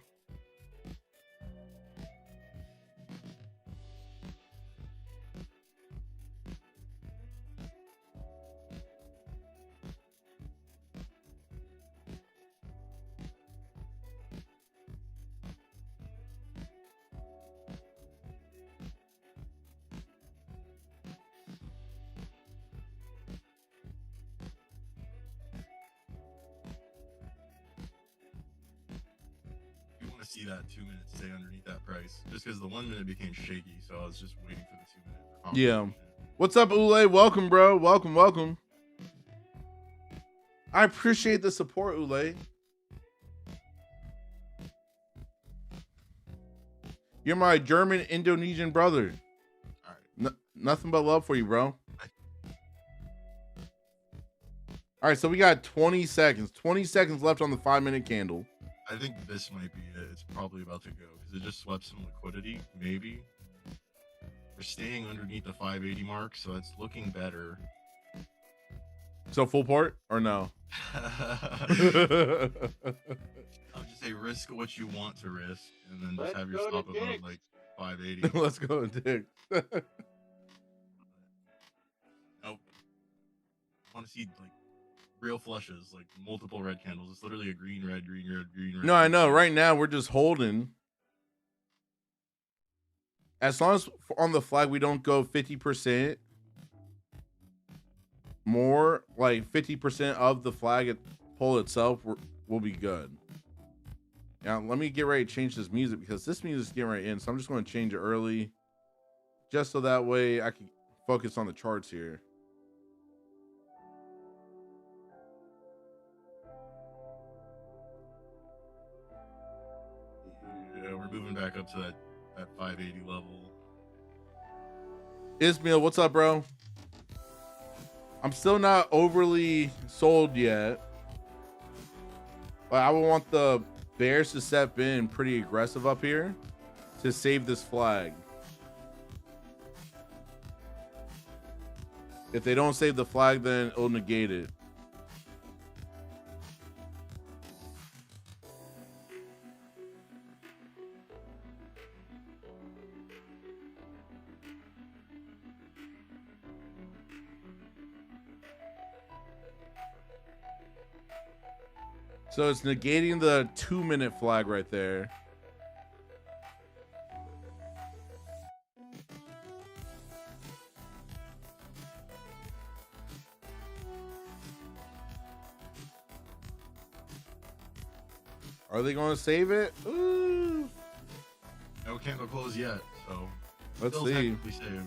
See that 2 minutes stay underneath that price just because the 1 minute became shaky, so I was just waiting for the 2 minute. Yeah. What's up, Ule? Welcome, bro. Welcome. I appreciate the support, Ule. You're my German Indonesian brother. All right. Nothing but love for you, bro. All right, so we got 20 seconds. 20 seconds left on the 5 minute candle. I think this might be it. It's probably about to go because it just swept some liquidity. Maybe we're staying underneath the 580 mark, so it's looking better. So full port or no? I'll just say risk what you want to risk, and then just Let's have your go to stop above Dick's. like 580. Let's go and dig. Nope. I want to see like real flushes, like multiple red candles. It's literally a green, red, green, red, green, red. No, I green, know. red. Right now we're just holding. As long as on the flag we don't go 50% more, like 50% of the flag pull itself, we'll be good. Now let me get ready to change this music because this music's getting right in. So I'm just going to change it early, just so that way I can focus on the charts here. Yeah, we're moving back up to that 580 level. Ismail, what's up, bro? I'm still not overly sold yet, but I would want the bears to step in pretty aggressive up here to save this flag. If they don't save the flag, then it'll negate it. So it's negating the 2-minute flag right there. Are they going to save it? Ooh. No candle close yet, so Let's still see. technically saved.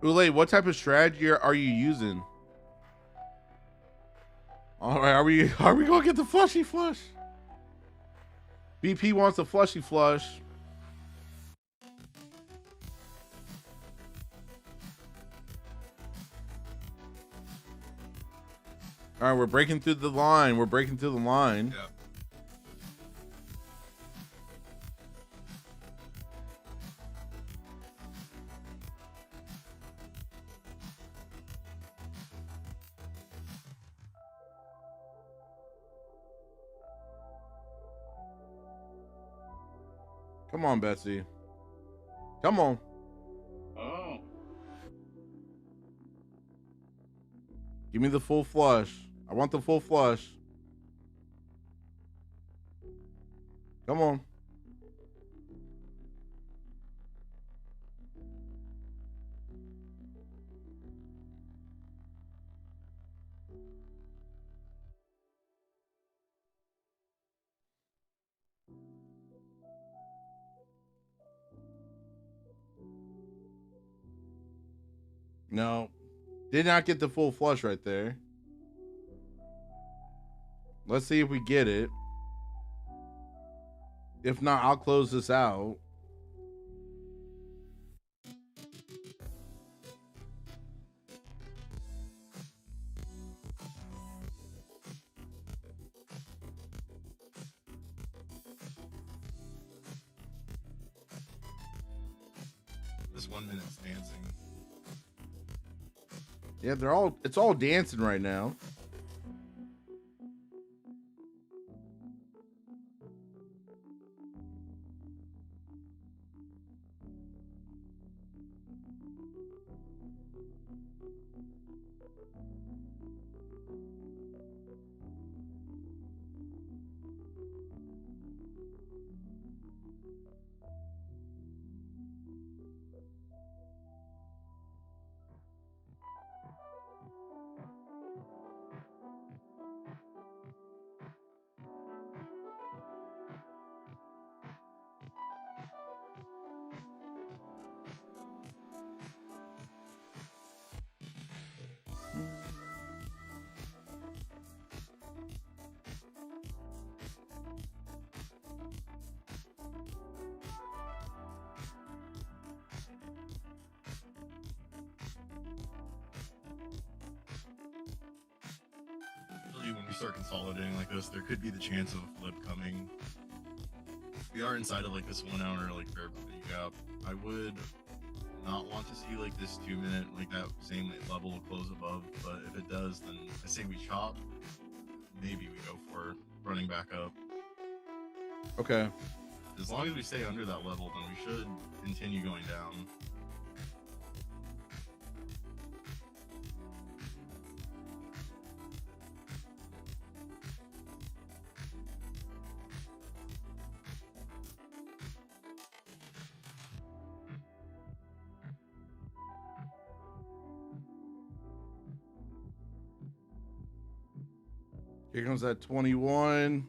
Ule, what type of strategy are you using? All right, are we gonna get the flushy flush? BP wants a flushy flush. All right, we're breaking through the line. We're breaking through the line. Yeah. Come on, Betsy. Come on. Oh, Give me the full flush. I want the full flush. Come on. No. Did not get the full flush right there. Let's see if we get it. If not, I'll close this out. This 1 minute's dancing. Yeah, it's all dancing right now. start consolidating like this, there could be the chance of a flip coming. We are inside of like this 1 hour like fair value gap. I would not want to see like this 2 minute like that same level will close above, but if it does, then I say we chop. Maybe we go for running back up. Okay. As long as we stay under that level, then we should continue going down. Here comes that 21.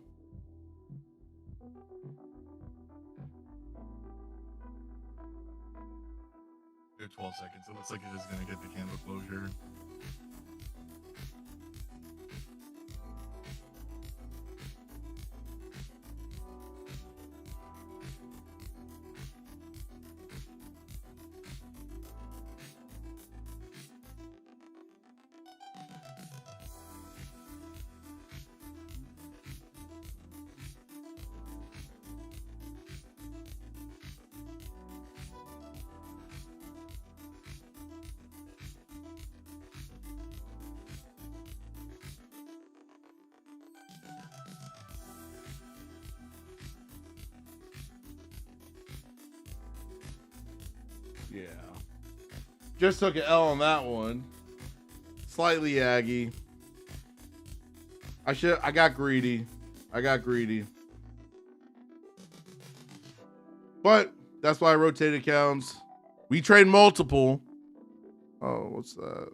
We have 12 seconds. It looks like it is going to get the candle closure. Yeah. Just took an L on that one. Slightly aggy. I got greedy. But that's why I rotated accounts. We trade multiple. Oh, what's that?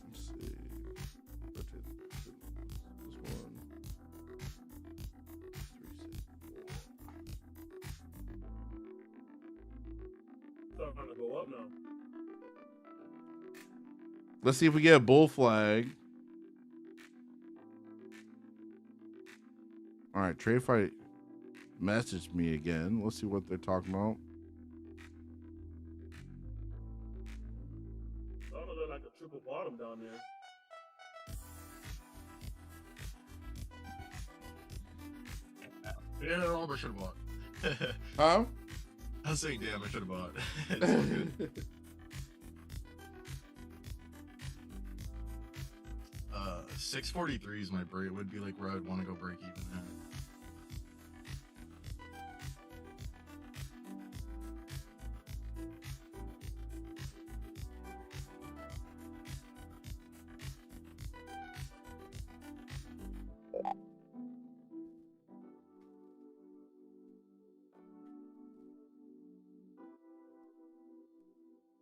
Let's see. Rotate this one. 3, 6, 4. Starting to go up now. Let's see if we get a bull flag. All right, trade fight messaged me again. Let's see what they're talking about. Starting to look like a triple bottom down there. Yeah, I should have bought. Huh? I was saying, damn, I should have bought. It's all good. 643 is my break. It would be like where I'd want to go break even at.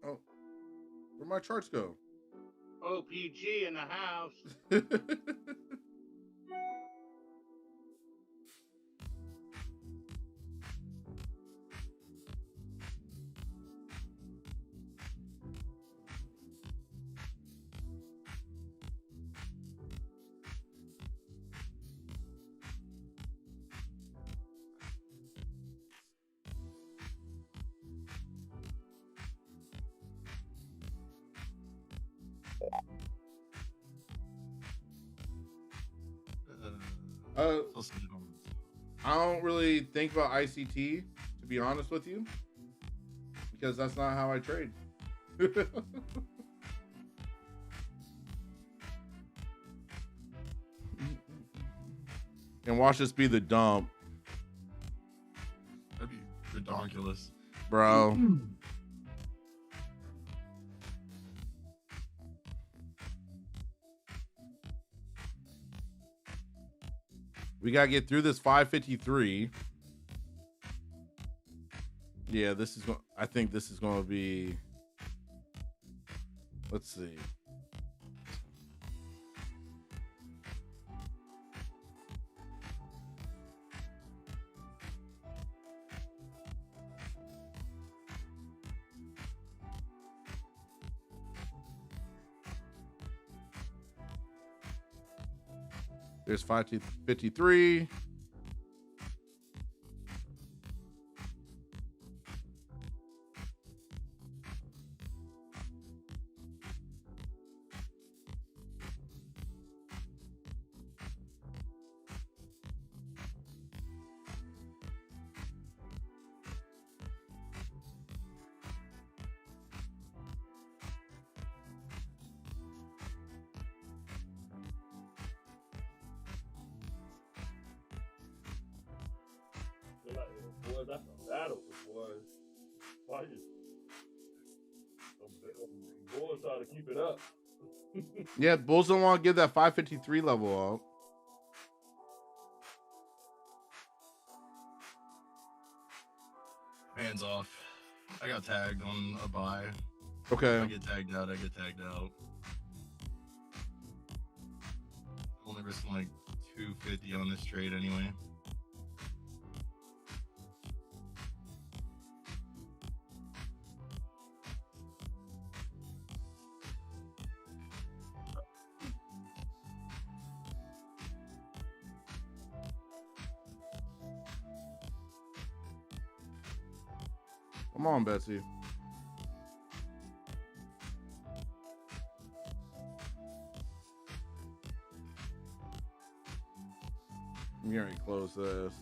Oh, where'd my charts go? OPG in the house. I don't really think about ICT, to be honest with you, because that's not how I trade. And watch this be the dump, That'd be ridiculous. bro. We gotta get through this 553. Yeah, this is. I think this is gonna be. Let's see. There's 553. Boy, that's a battle, boy. Why you? Boys try to keep it up. Yeah, Bulls don't want to give that 553 level up. Hands off. I got tagged on a buy. Okay. I get tagged out. I get tagged out. Only risking like 250 on this trade anyway. Come on, Betsy. I'm getting close to this.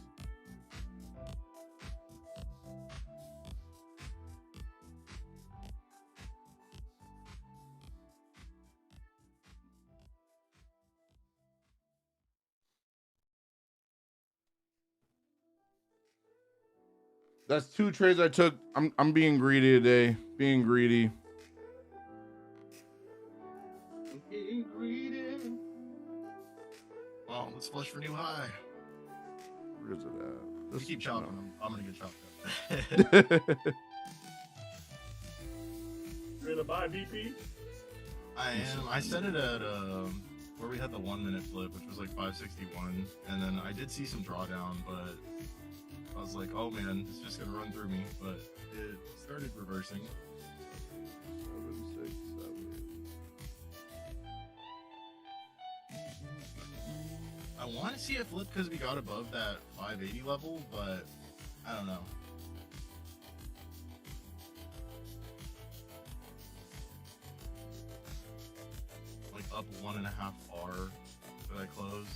That's 2 trades I took. I'm being greedy today. Being greedy. Getting greedy. Well, let's flush for new high. Where is it at? Just keep chopping them. I'm gonna get chopped up. You're in a buy BP? I am. I set it at where we had the 1 minute flip, which was like 561, and then I did see some drawdown, but I was like, oh man, it's just gonna run through me. But it started reversing. 7, 6, 7. I want to see it flip because we got above that 580 level, but I don't know. Like up 1.5 R that I closed.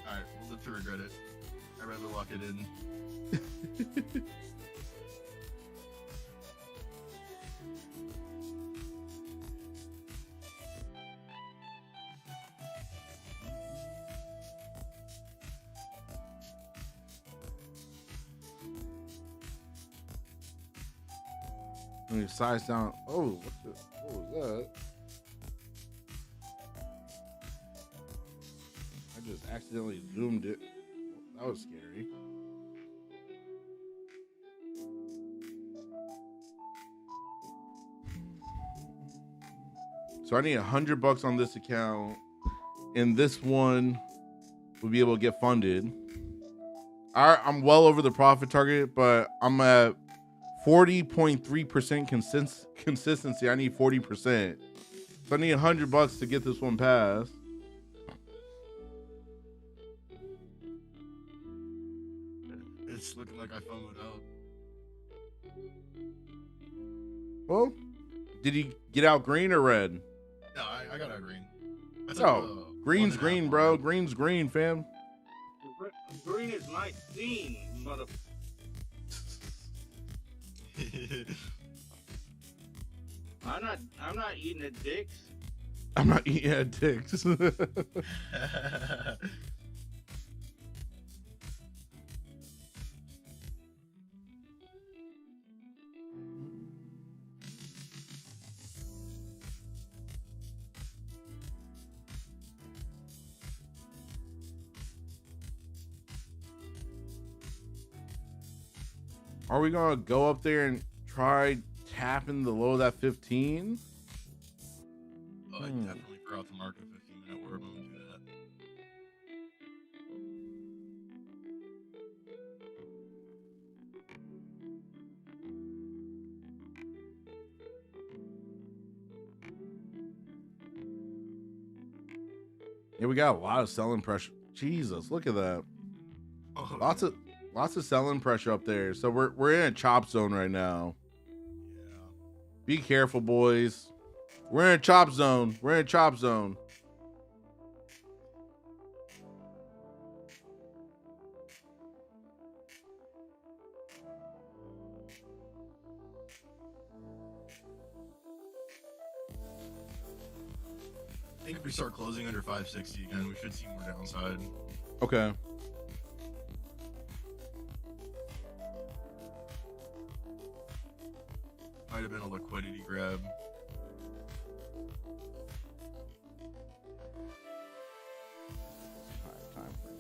Alright, we'll live to regret it. I'd rather lock it in. Let me size down. Oh, what was that? I just accidentally zoomed it. That was scary. So I need $100 on this account, and this one will be able to get funded. I'm well over the profit target, but I'm at 40.3% consistency. I need 40%. So I need $100 to get this one passed. It's looking like I FOMO'd out. Well, did he get out green or red? No, I got out green. Oh, green's green, bro. Green's green, fam. Green is my scene, mother. I'm not eating at dicks. I'm not eating at dicks. Are we gonna go up there and try tapping the low of that 15? Oh, I definitely forgot to mark a 15-minute orb. I'm gonna do Yeah, we got a lot of selling pressure. Jesus, look at that. Oh, Lots of selling pressure up there. So we're in a chop zone right now. yeah. Be careful, boys. We're in a chop zone. We're in a chop zone. I think if we start closing under 560 again, we should see more downside. Okay. Might have been a liquidity grab. Time frame.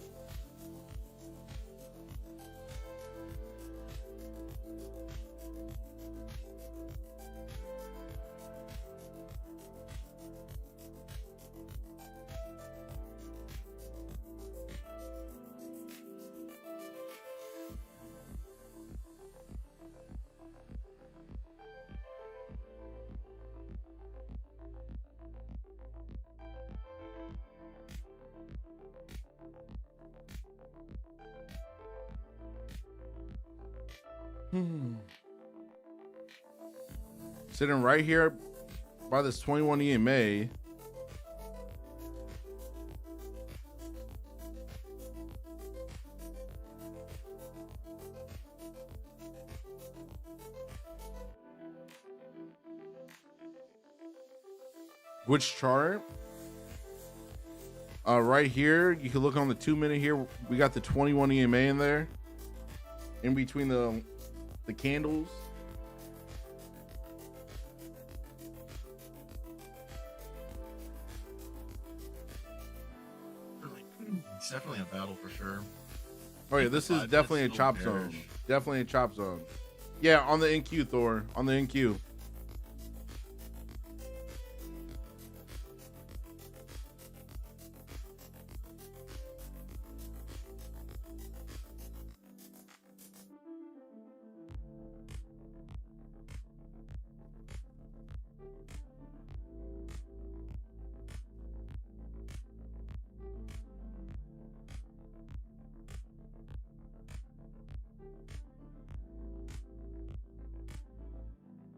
Sitting right here by this 21 EMA. Which chart? Right here, you can look on the 2-minute here. We got the 21 EMA in there, in between the candles. It's definitely a battle for sure. Oh yeah, this is definitely a chop zone. Definitely a chop zone. Yeah, on the NQ, Thor. On the NQ.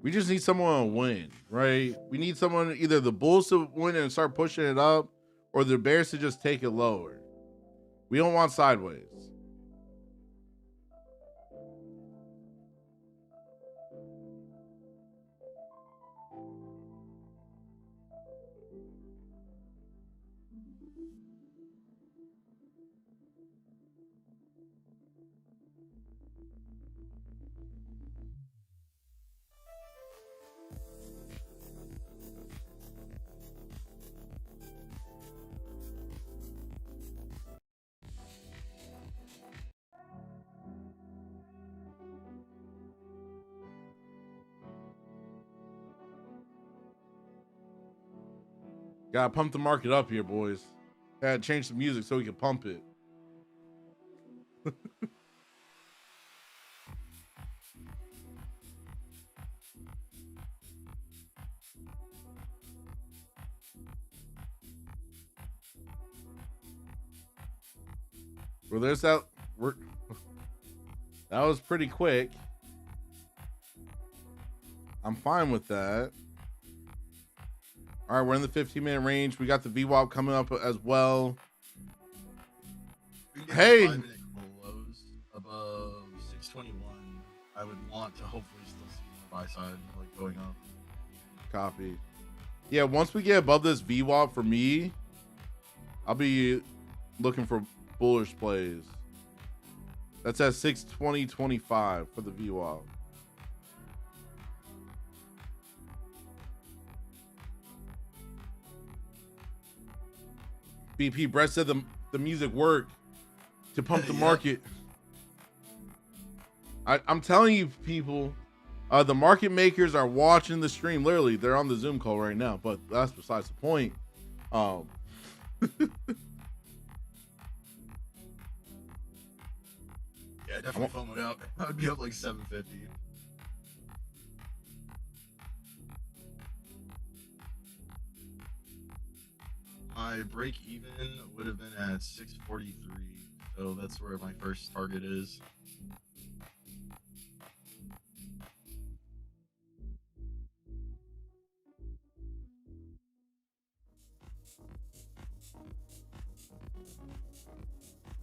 We just need someone to win, right? We need someone, either the Bulls to win and start pushing it up, or the Bears to just take it lower. We don't want sideways. Gotta pump the market up here, boys. Gotta change the music so we can pump it. Well, there's that. That was pretty quick. I'm fine with that. All right, we're in the 15-minute range. We got the VWAP coming up as well. Hey, 5-minute close above 621. I would want to hopefully still see more buy side, like going up. Copy. Yeah, once we get above this VWAP for me, I'll be looking for bullish plays. That's at 620.25 for the VWAP. BP Brett said the music worked to pump the market. I'm telling you, people, the market makers are watching the stream. Literally, they're on the Zoom call right now, but that's besides the point. Yeah, definitely foam it out. I'd be up like 750. My break even would have been at 643, so that's where my first target is.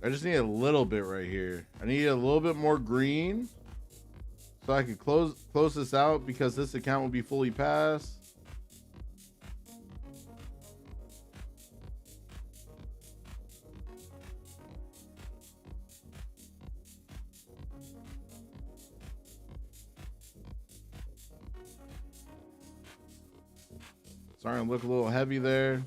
I just need a little bit right here. I need a little bit more green so I can close this out because this account will be fully passed. Starting to look a little heavy there.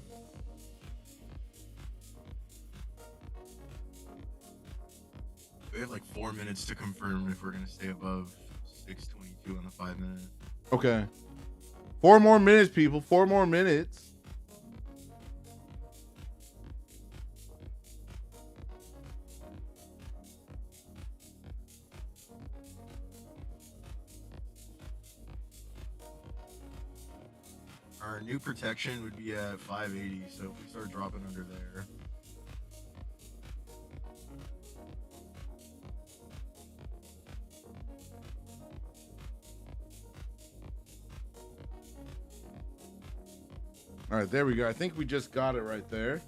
We have like 4 minutes to confirm if we're gonna stay above 622 on the 5 minute. Okay. 4 more minutes, people. 4 more minutes. Our new protection would be at 580, so if we start dropping under there. All right, there we go. I think we just got it right there.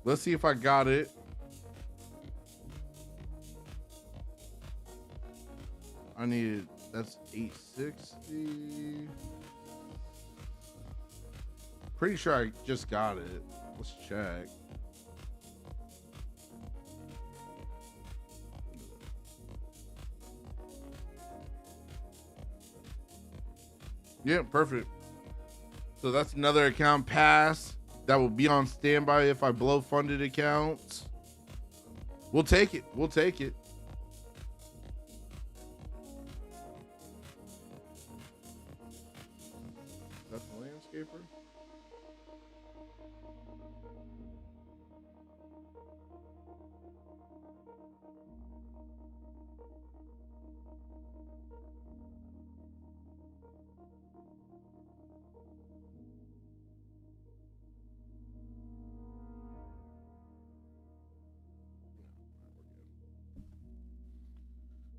Let's see if I got it. I needed, that's 860. Pretty sure I just got it. Let's check. Yeah, perfect. So that's another account pass that will be on standby if I blow funded accounts. We'll take it. We'll take it. That's the landscaper.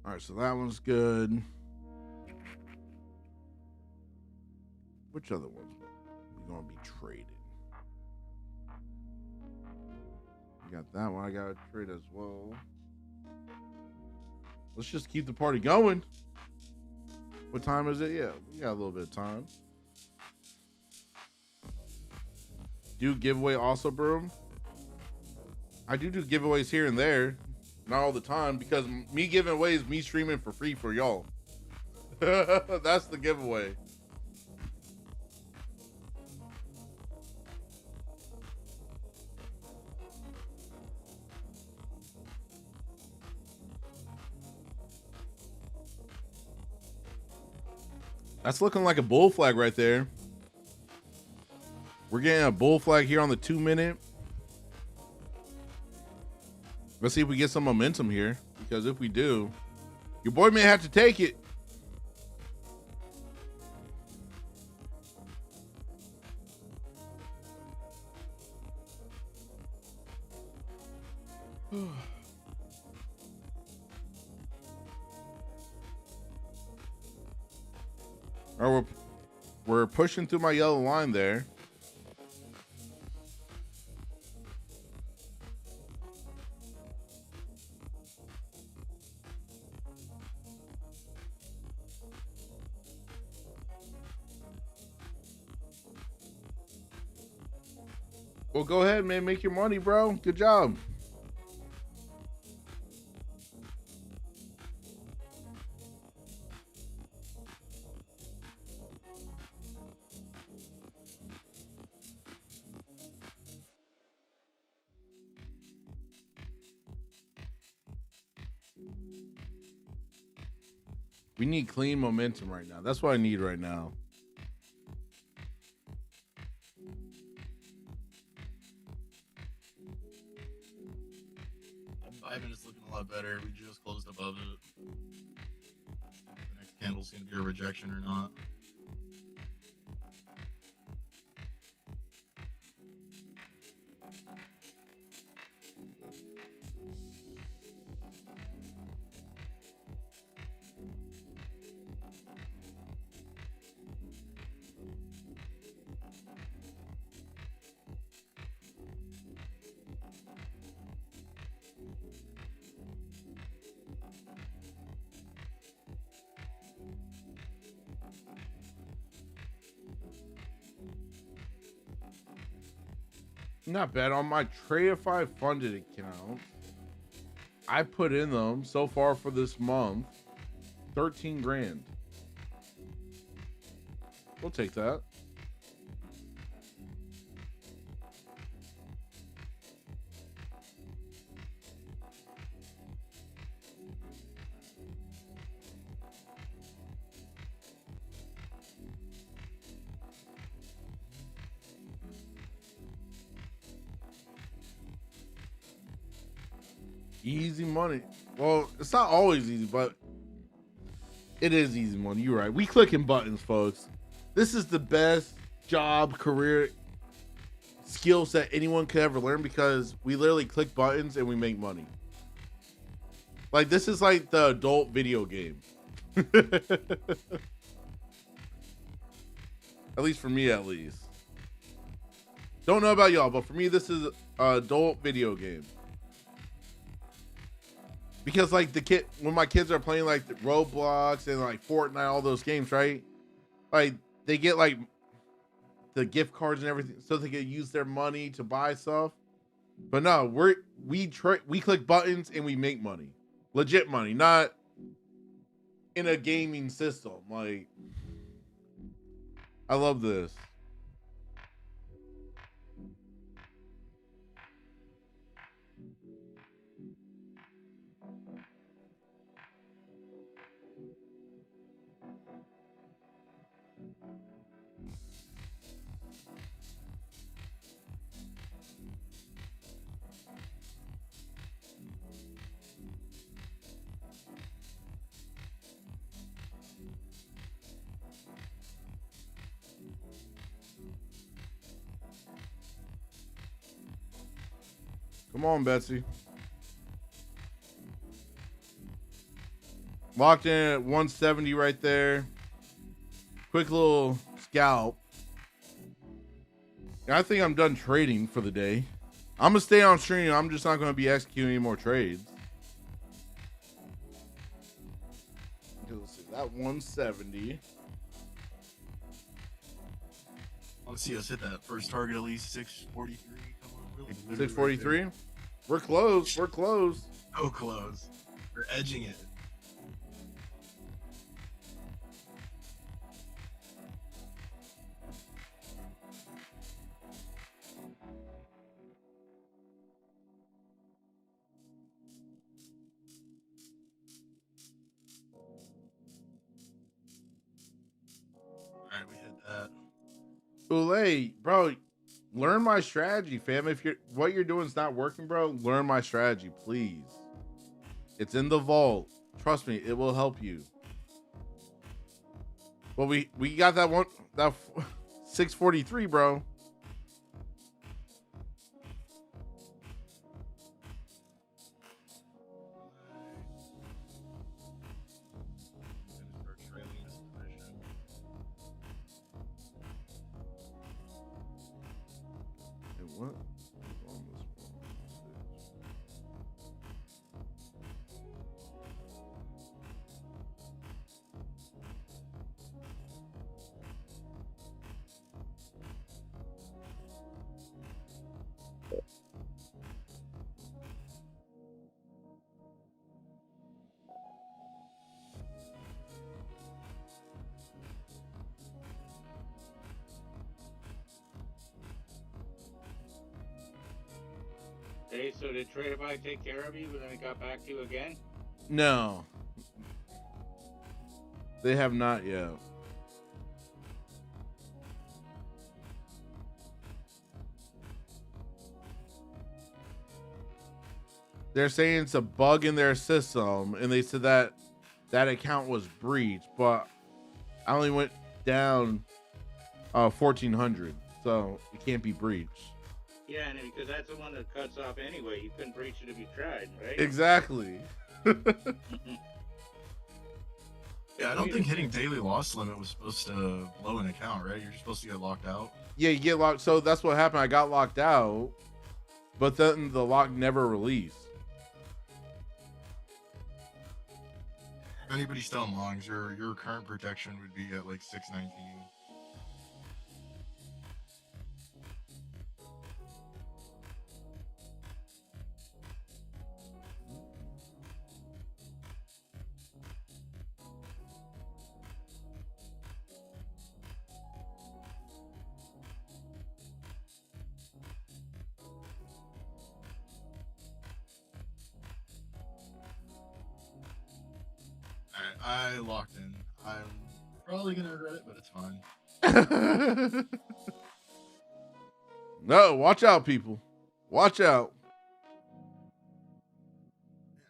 All right, so that one's good. Which other ones we gonna be trading? You got that one. I got to trade as well. Let's just keep the party going. What time is it? Yeah, we got a little bit of time. Do giveaway also, Broom? I do giveaways here and there. Not all the time, because me giving away is me streaming for free for y'all. That's the giveaway. That's looking like a bull flag right there. We're getting a bull flag here on the 2 minute. Let's see if we get some momentum here, because if we do, your boy may have to take it. All right, we're pushing through my yellow line there. Well, go ahead, man. Make your money, bro. Good job. We need clean momentum right now. That's what I need right now. It's looking a lot better. We just closed above it. The next candle's gonna be a rejection or not. Not bad. On my Trayify funded account, I put in them so far for this month 13 grand. We'll take that. Easy money. Well, it's not always easy, but it is easy money. You're right. We clicking buttons, folks. This is the best job, career, skill set anyone could ever learn because we literally click buttons and we make money. Like, this is like the adult video game. At least for me, at least. Don't know about y'all, but for me, this is an adult video game. Because like when my kids are playing like the Roblox and like Fortnite, all those games, right? Like they get like the gift cards and everything, so they can use their money to buy stuff. But no, we click buttons and we make money, legit money, not in a gaming system. Like, I love this. Come on, Betsy. Locked in at 170 right there. Quick little scalp. And I think I'm done trading for the day. I'm going to stay on stream. I'm just not going to be executing any more trades. Let's see, that 170. Let's see us hit that first target at least 643. 643. We're close. We're close. So close. We're edging it. All right, we hit that. Ule, bro. Learn my strategy, fam. If what you're doing is not working, bro, learn my strategy, please. It's in the vault. Trust me, it will help you. Well, we got that 643, bro. What? Hey, so did Tradeify take care of you, but then it got back to you again? No. They have not yet. They're saying it's a bug in their system, and they said that that account was breached, but I only went down 1,400, so it can't be breached. Yeah, and because that's the one that cuts off anyway. You couldn't breach it if you tried, right? Exactly. Yeah, I don't think hitting daily loss limit was supposed to blow an account, right? You're supposed to get locked out. Yeah, you get locked. So that's what happened. I got locked out, but then the lock never released. If anybody's still in longs, your current protection would be at like 619. I locked in. I'm probably gonna regret it, but it's fine. No, watch out, people. Watch out.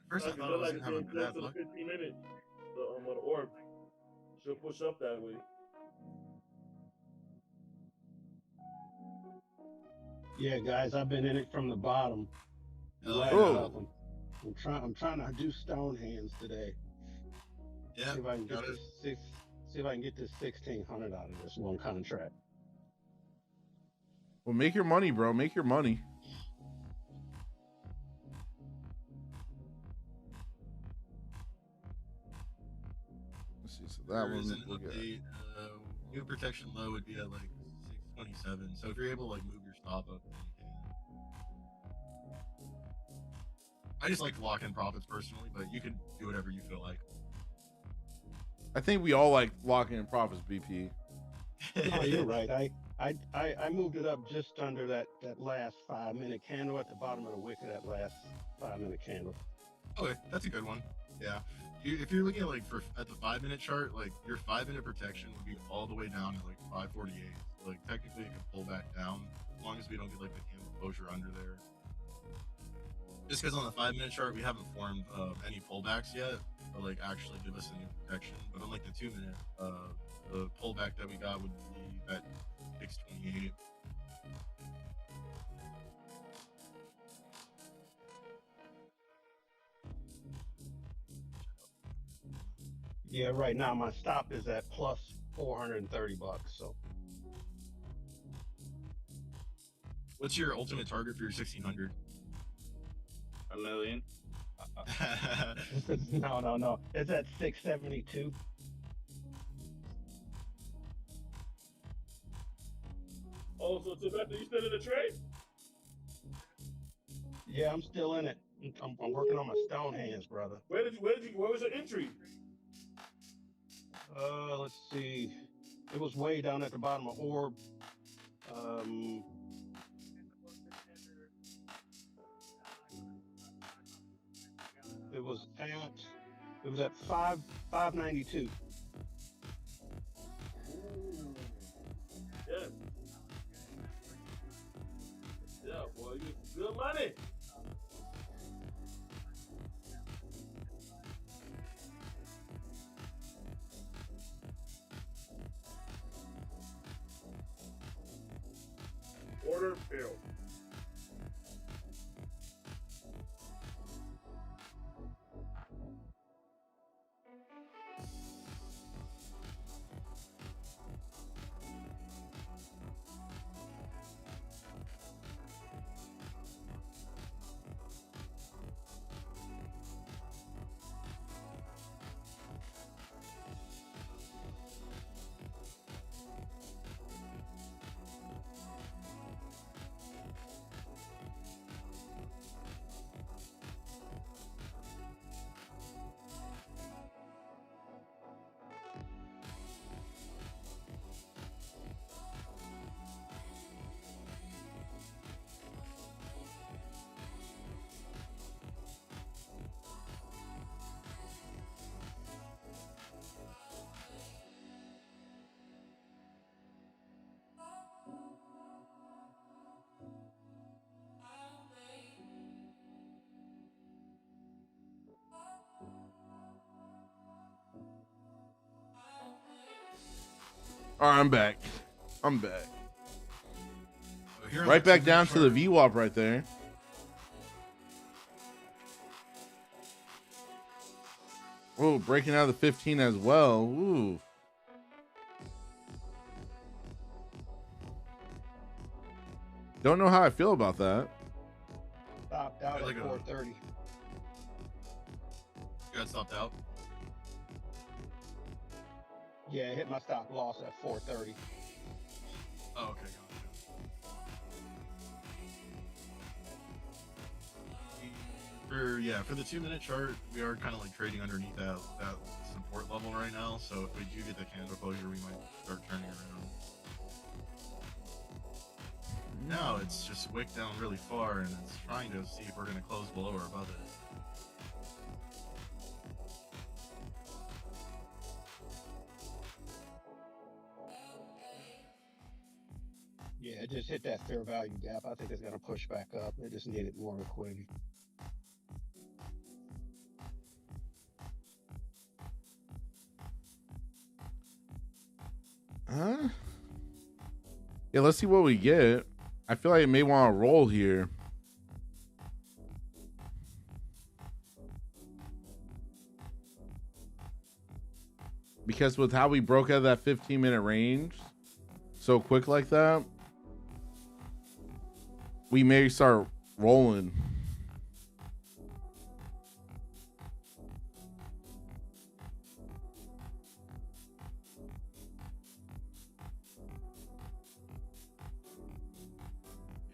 First, I Like, thought I was like gonna it's have a getting close bad to the luck. 15 minutes. On the orb. Should push up that way. Yeah, guys, I've been in it from the bottom. Hell Glad yeah. nothing. I'm trying to do stone hands today. Yeah, See if I can got get it. this see if I can get this 1,600 out of this one contract. Well, make your money, bro. Make your money. Let's see. So that There one is an we'll get. update. New protection low would be at like 627. So if you're able to like move your stop up, then you can. I just like to lock in profits personally, but you can do whatever you feel like. I think we all like locking in profits, BP. No, you're right. I moved it up just under that last 5-minute candle at the bottom of the wick of that last 5-minute candle. Okay, that's a good one. Yeah. If you're looking at like at the 5-minute chart, like your 5-minute protection would be all the way down at like 548. So, like technically it can pull back down as long as we don't get like the candle closure under there. Just because on the 5-minute chart we haven't formed any pullbacks yet, or like actually give us any protection. But on like the 2-minute, the pullback that we got would be at 628. Yeah, right now my stop is at plus 430 bucks. So What's your ultimate target for your 1600? $1 million. no. It's at 672. Oh, so Tibet, you still in the trade? Yeah, I'm still in it. I'm working on my stone hands, brother. Where was your entry? Let's see. It was way down at the bottom of orb. It was at 592. Yeah. Yeah, boy, you get good money. Order filled. All right, I'm back. So here on Right the back 2-minute down to the chart- VWAP right there. Oh, breaking out of the 15 as well. Ooh. Don't know how I feel about that. Stopped out Like at a- 430. You got stopped out. Yeah, it hit my stop loss at 430. Oh, okay, gotcha. For the 2-minute chart, we are kind of like trading underneath that support level right now. So if we do get the candle closure, we might start turning around. Now it's just wicked down really far, and it's trying to see if we're going to close below or above it. it just hit that fair value gap. I think it's going to push back up. It just needed more liquidity. Yeah, let's see what we get. I feel like it may want to roll here. Because with how we broke out of that 15-minute range so quick like that, we may start rolling.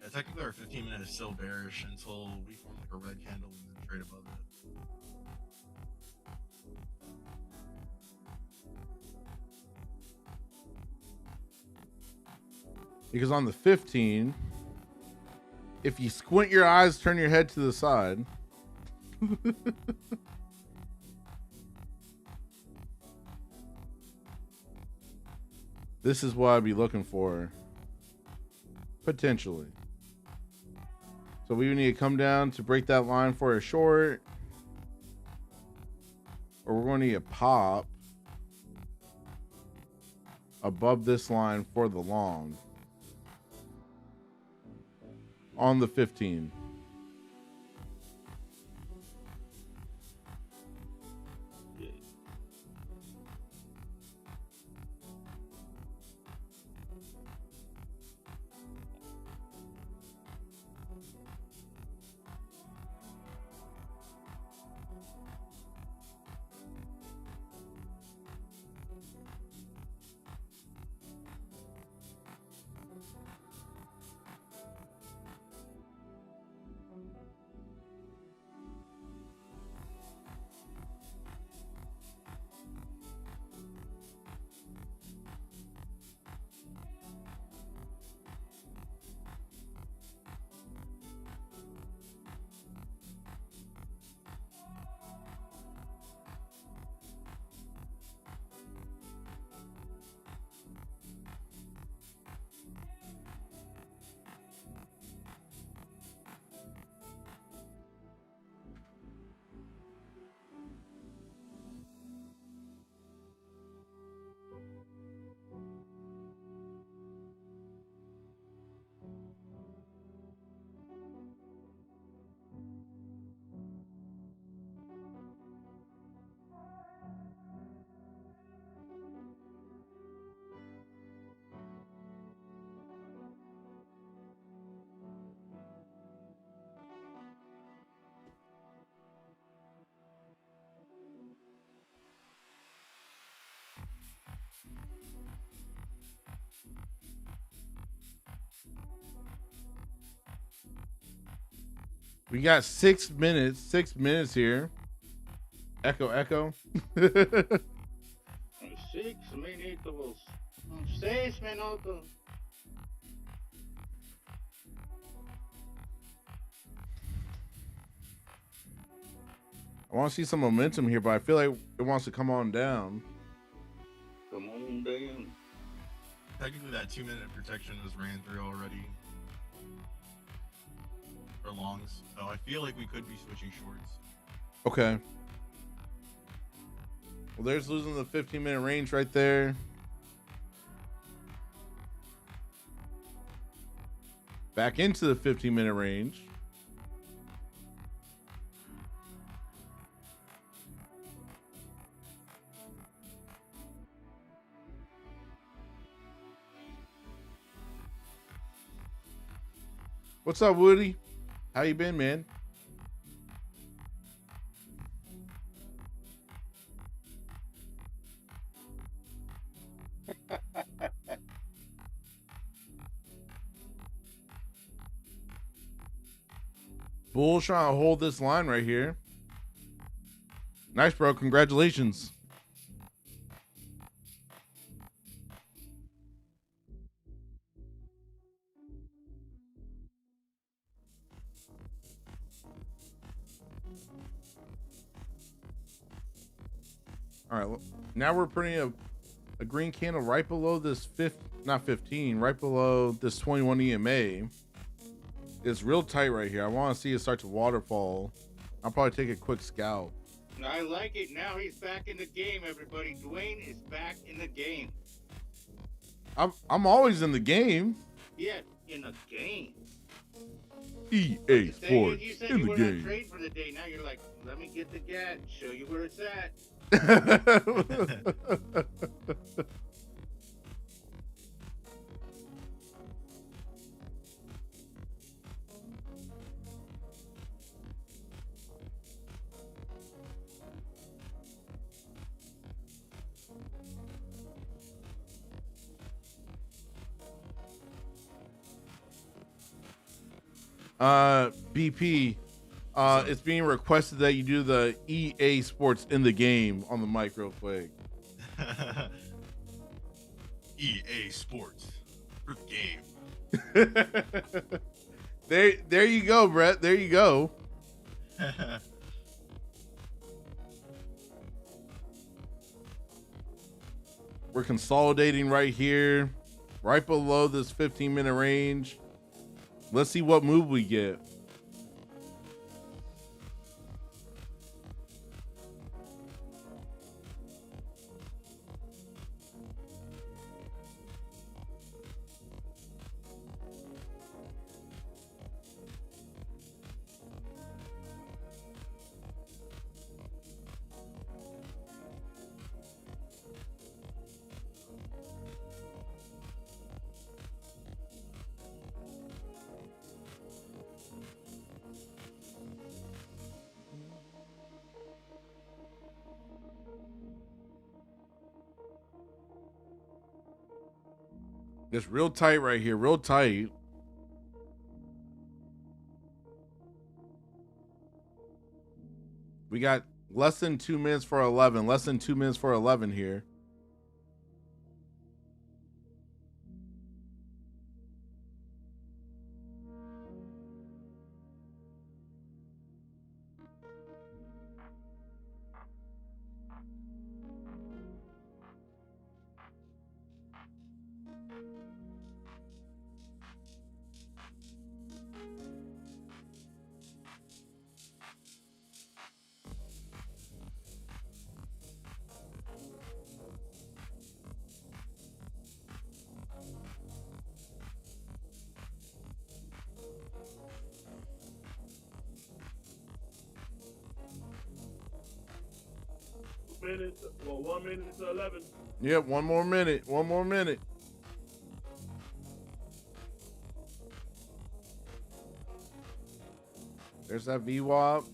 Yeah, technically our 15-minute is still bearish until we form like a red candle and then trade above it. Because on the 15, if you squint your eyes, turn your head to the side. This is what I'd be looking for. Potentially. So we would need to come down to break that line for a short. Or we're going to need a pop above this line for the long. On the 15. We got 6 minutes. 6 minutes here. Echo, echo. 6 minutos. 6 minutos. I want to see some momentum here, but I feel like it wants to come on down. Come on down. Technically, that 2-minute protection was ran through already for longs, so I feel like we could be switching shorts. Okay. Well, there's losing the 15-minute range right there. Back into the 15-minute range. What's up, Woody? How you been, man? Bull trying to hold this line right here. Nice, bro. Congratulations. All right, now we're putting a a green candle right below this not 15, right below this 21 EMA. It's real tight right here. I want to see it start to waterfall. I'll probably take a quick scalp. I like it. Now he's back in the game, everybody. Duane is back in the game. I'm always in the game. Yeah, in the game. EA Sports You said in you the were game. on trade for the day. Now you're like, let me get the gat, show you where it's at. BP, it's being requested that you do the EA Sports in the game on the mic real quick. EA Sports for the game. There you go, Brett. There you go. We're consolidating right here, right below this 15-minute range. Let's see what move we get. It's real tight right here, real tight. We got less than 2 minutes for 11. Less than 2 minutes for 11 here. Minutes, well, 1 minute to 11. Yep, one more minute. One more minute. There's that VWAP.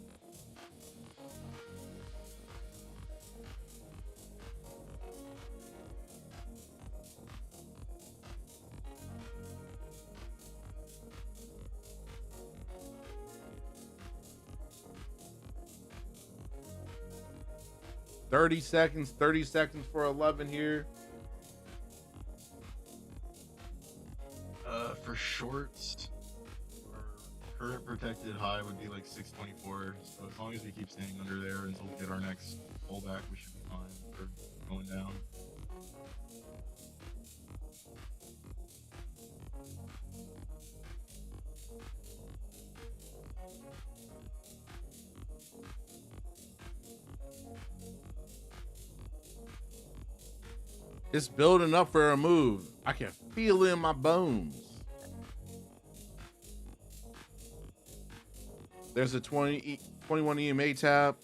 Thirty seconds for 11 here. For shorts, our current protected high would be like 624. So as long as we keep staying under there until we get our next pullback, we should be fine for going down. It's building up for a move. I can feel it in my bones. There's a 21 EMA tap.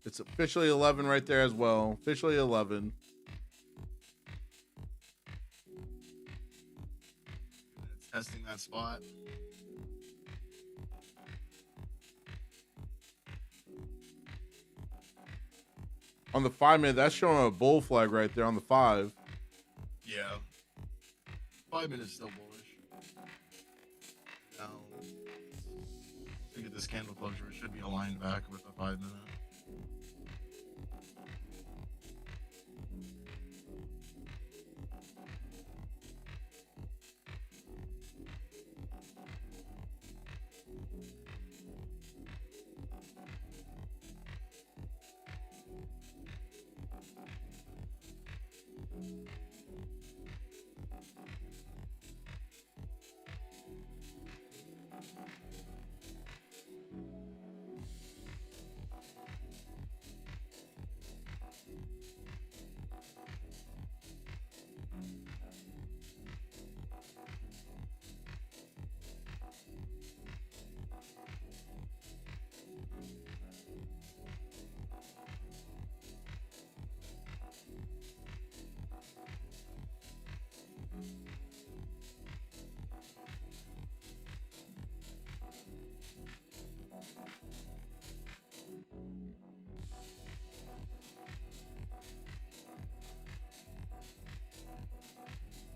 It's officially 11 right there as well. Officially 11. It's testing that spot. On the 5 minute, that's showing a bull flag right there on the 5. Yeah. 5 minutes still bullish. Now, to get this candle closure, it should be aligned back with the 5 minute.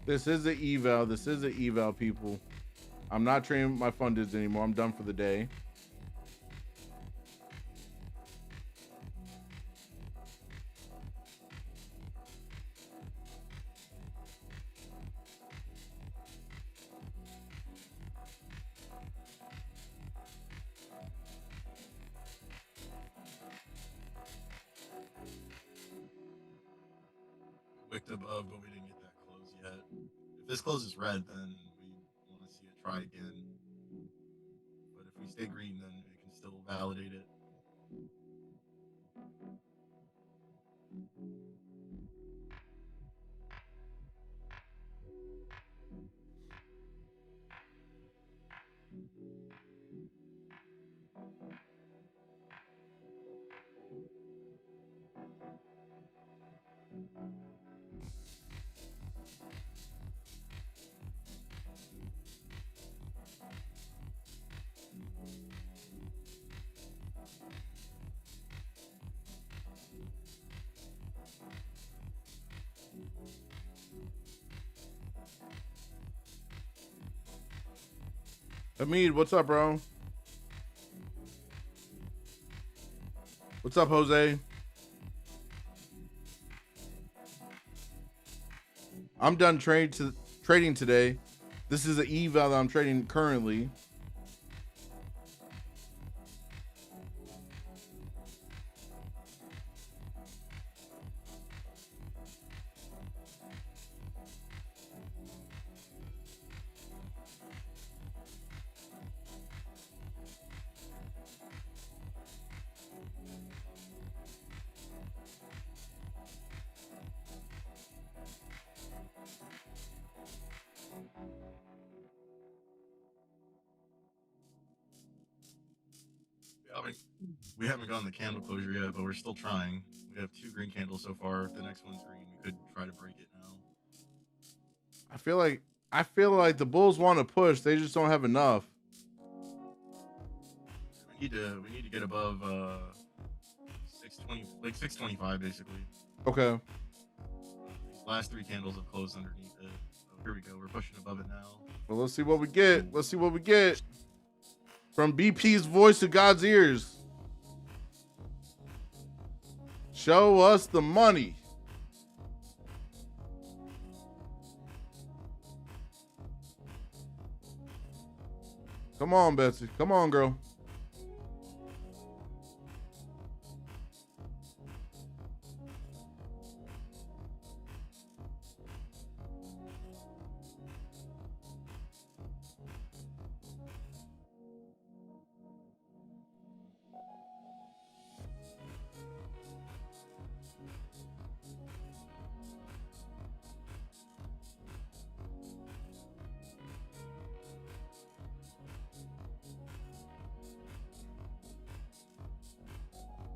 This is an eval. This is an eval, people. I'm not trading my fundeds anymore. I'm done for the day. Wicked above, but we didn't get that close yet. If this closes red, then we want to see it try again. But if we stay green, then it can still validate it. Hamid, what's up, bro? What's up, Jose? I'm done trading today. This is an eval that I'm trading currently. We haven't gotten the candle closure yet, but we're still trying. We have 2 green candles so far. If the next one's green, we could try to break it now. I feel like the Bulls want to push. They just don't have enough. We need to get above 620, like 625 basically. Okay. These last 3 candles have closed underneath it. So here we go. We're pushing above it now. Well, let's see what we get. Let's see what we get. From BP's voice to God's ears. Show us the money. Come on, Betsy. Come on, girl.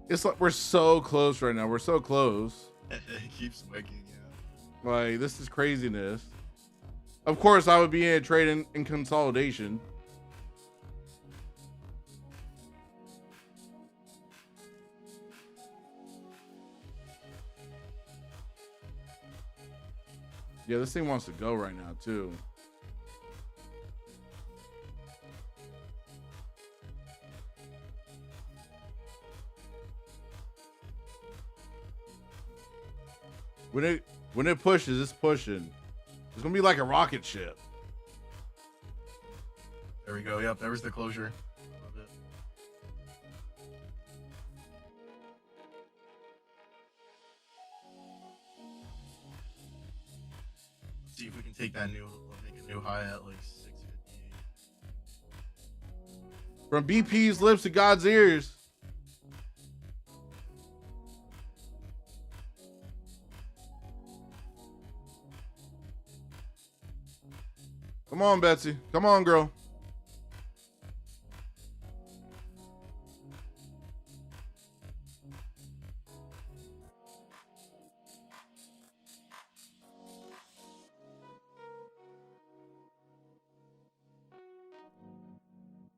It's like we're so close right now. We're so close. It keeps wicking, yeah. Like, this is craziness. Of course, I would be in a trade in consolidation. Yeah, this thing wants to go right now, too. When it pushes, it's pushing. It's gonna be like a rocket ship. There we go. Yep, there was the closure. Love it. Let's see if we can take that make a new high at like 658. From BP's lips to God's ears. Come on, Betsy. Come on, girl.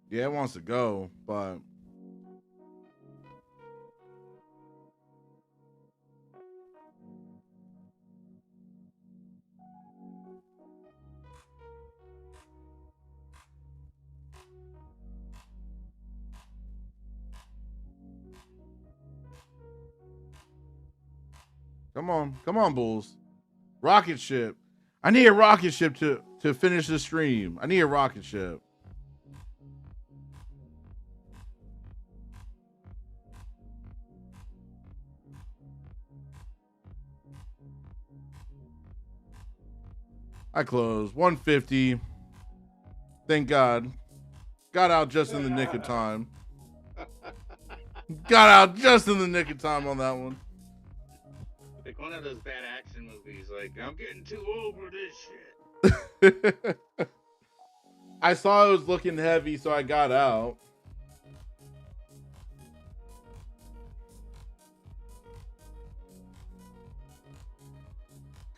Yeah, it wants to go, but Come on, Bulls. Rocket ship. I need a rocket ship to finish the stream. I need a rocket ship. I closed 150. Thank God. Got out just in the nick of time. Got out just in the nick of time on that one. Like one of those bad action movies. Like, I'm getting too old for this shit. I saw it was looking heavy, so I got out.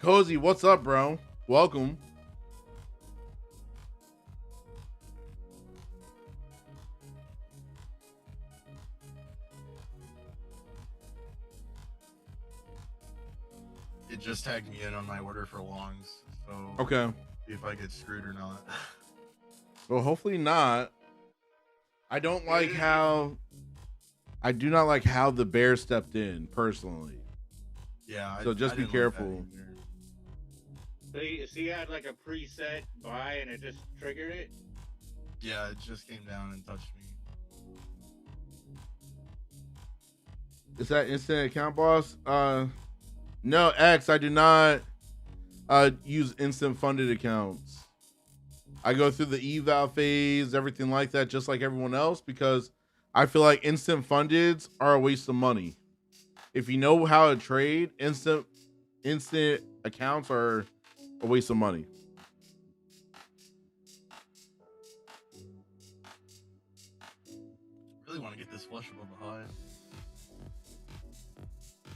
Cozy, what's up, bro? Welcome. It just tagged me in on my order for longs, so Okay. see if I get screwed or not. Well, hopefully not. I do not like how the bear stepped in personally. Yeah. So just I be didn't like that careful. either. So you had like a preset buy and it just triggered it? Yeah, it just came down and touched me. Is that instant account, boss? No, X, I do not use instant funded accounts. I go through the eval phase, everything like that, just like everyone else, because I feel like instant fundeds are a waste of money. If you know how to trade, instant accounts are a waste of money. Really want to get this flush above the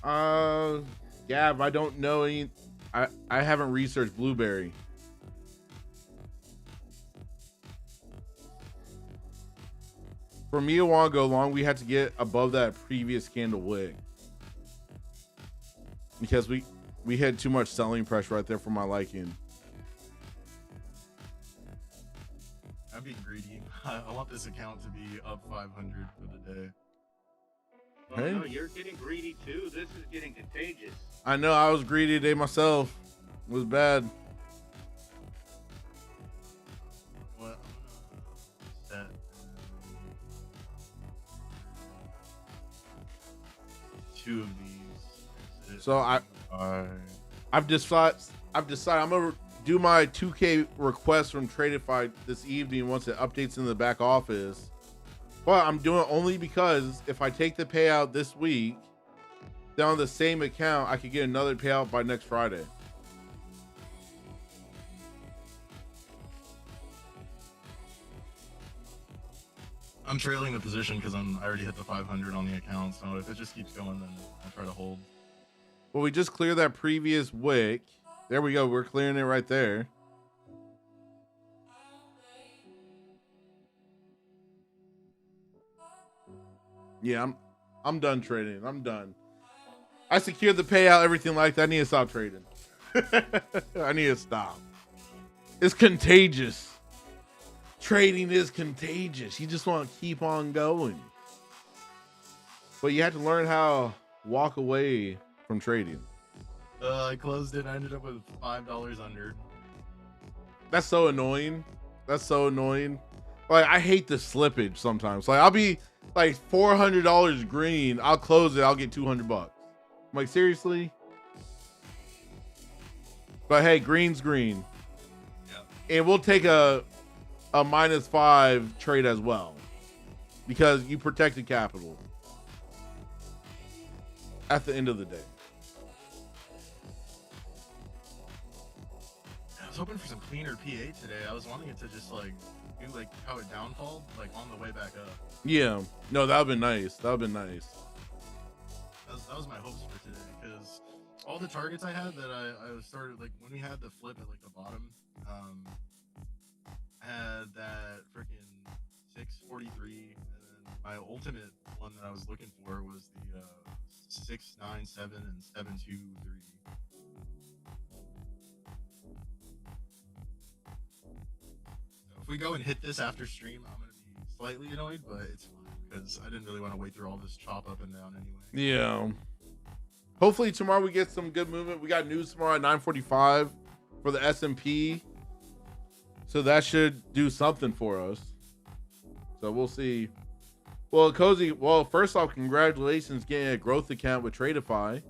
high. Gab, I don't know any. I haven't researched Blueberry. For me, a while ago long, we had to get above that previous candle wick because we had too much selling pressure right there for my liking. I'm being greedy. I want this account to be up 500 for the day. Oh, Hey. no, you're getting greedy too. This is getting contagious. I know I was greedy today myself. It was bad. What? Set. Two of these. So I've decided I'm gonna do my 2K request from Tradify this evening once it updates in the back office. But I'm doing it only because if I take the payout this week, then on the same account, I could get another payout by next Friday. I'm trailing the position because I already hit the 500 on the account. So if it just keeps going, then I'll try to hold. Well, we just cleared that previous wick. There we go. We're clearing it right there. Yeah, I'm done trading. I'm done. I secured the payout, everything like that. I need to stop trading. I need to stop. It's contagious. Trading is contagious. You just want to keep on going. But you have to learn how to walk away from trading. I closed it. I ended up with $5 under. That's so annoying. That's so annoying. Like, I hate the slippage sometimes. Like, I'll be like $400 green. I'll close it. I'll get $200. I'm like, seriously? But hey, green's green. Yeah. And we'll take a -5 trade as well because you protected capital at the end of the day. I was hoping for some cleaner PA today. I was wanting it to just like do like how it downfalled like on the way back up. Yeah. No, that would've been nice. That would've been nice. That was my hopes for today because all the targets I had that I started like when we had the flip at like the bottom, I had that freaking 643, and then my ultimate one that I was looking for was the 697 and 723. So if we go and hit this after stream, I'm gonna be slightly annoyed, but it's fine because I didn't really want to wait through all this chop up and down anyway. Yeah. Hopefully tomorrow we get some good movement. We got news tomorrow at 9:45 for the S&P. So that should do something for us. So we'll see. Well, Cozy, well, first off, congratulations getting a growth account with Tradeify.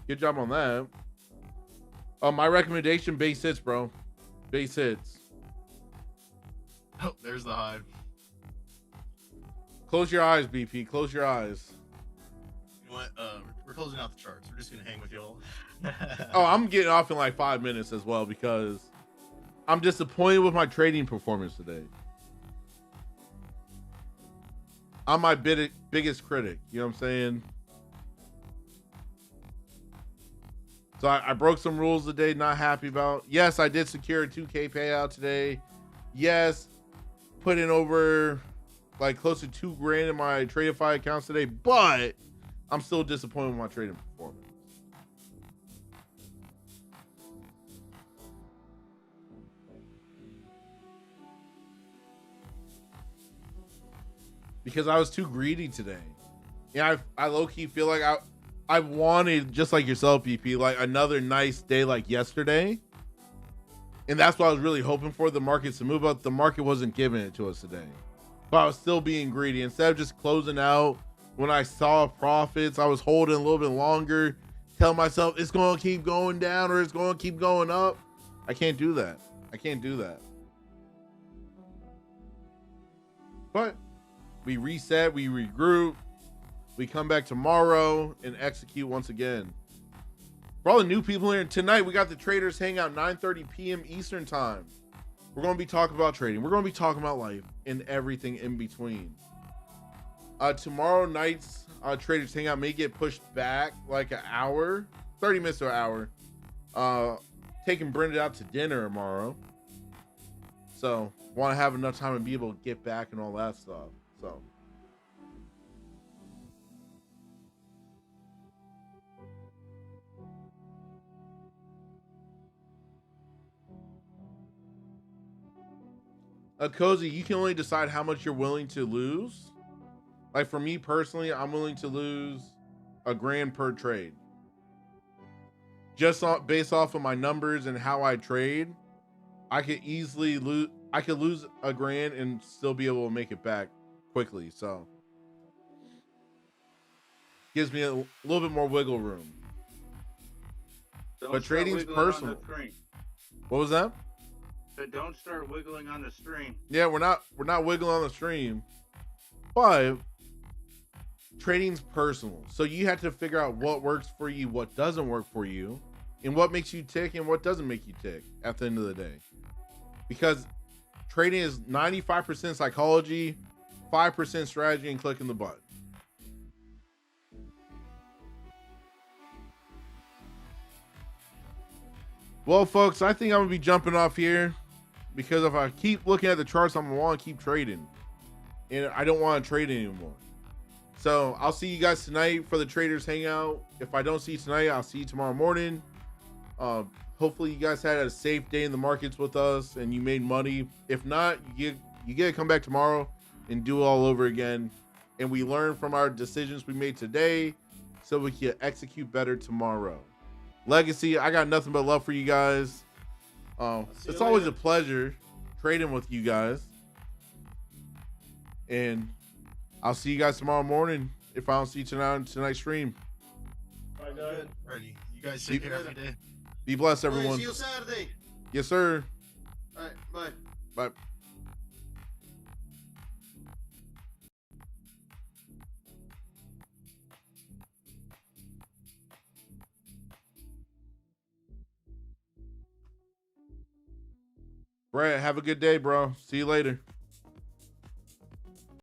Good job on that. My recommendation, base hits, bro. Base hits. Oh, there's the hive. Close your eyes, BP. Close your eyes. You know what? We're closing out the charts. We're just gonna hang with y'all. Oh, I'm getting off in like 5 minutes as well because I'm disappointed with my trading performance today. I'm my biggest critic. You know what I'm saying? So I broke some rules today, not happy about. Yes, I did secure a 2K payout today. Yes, put in over like close to $2,000 in my Tradeify accounts today, but I'm still disappointed with my trading performance. Because I was too greedy today. Yeah, I low-key feel like I wanted, just like yourself, BP, like another nice day like yesterday. And that's what I was really hoping for, the markets to move up. The market wasn't giving it to us today. But I was still being greedy. Instead of just closing out when I saw profits, I was holding a little bit longer, telling myself it's going to keep going down or it's going to keep going up. I can't do that. I can't do that. But we reset, we regroup, we come back tomorrow and execute once again. For all the new people here, tonight we got the Traders Hangout, 9:30 p.m. Eastern Time. We're going to be talking about trading. We're going to be talking about life and everything in between. Tomorrow night's Traders Hangout may get pushed back like an hour, 30 minutes to an hour. Taking Brenda out to dinner tomorrow. So, want to have enough time to be able to get back and all that stuff. So. Cozy, you can only decide how much you're willing to lose. Like for me personally, I'm willing to lose $1,000 per trade. Just based off of my numbers and how I trade, I could easily lose. I could lose $1,000 and still be able to make it back quickly. So gives me a little bit more wiggle room. But trading's personal. What was that? So don't start wiggling on the stream. Yeah, we're not wiggling on the stream, but trading's personal. So you have to figure out what works for you, what doesn't work for you, and what makes you tick and what doesn't make you tick at the end of the day. Because trading is 95% psychology, 5% strategy, and clicking the button. Well, folks, I think I'm gonna be jumping off here because if I keep looking at the charts, I'm gonna want to keep trading, and I don't want to trade anymore. So I'll see you guys tonight for the Traders Hangout. If I don't see you tonight, I'll see you tomorrow morning. Hopefully you guys had a safe day in the markets with us and you made money. If not, you get to come back tomorrow and do it all over again. And we learn from our decisions we made today so we can execute better tomorrow. Legacy, I got nothing but love for you guys. It's always a pleasure trading with you guys. And I'll see you guys tomorrow morning if I don't see you tonight's stream. Bye, guys. Ready. You guys take care every day. Be blessed, everyone. See you Saturday. Yes, sir. All right, bye. Bye. Brad, have a good day, bro. See you later.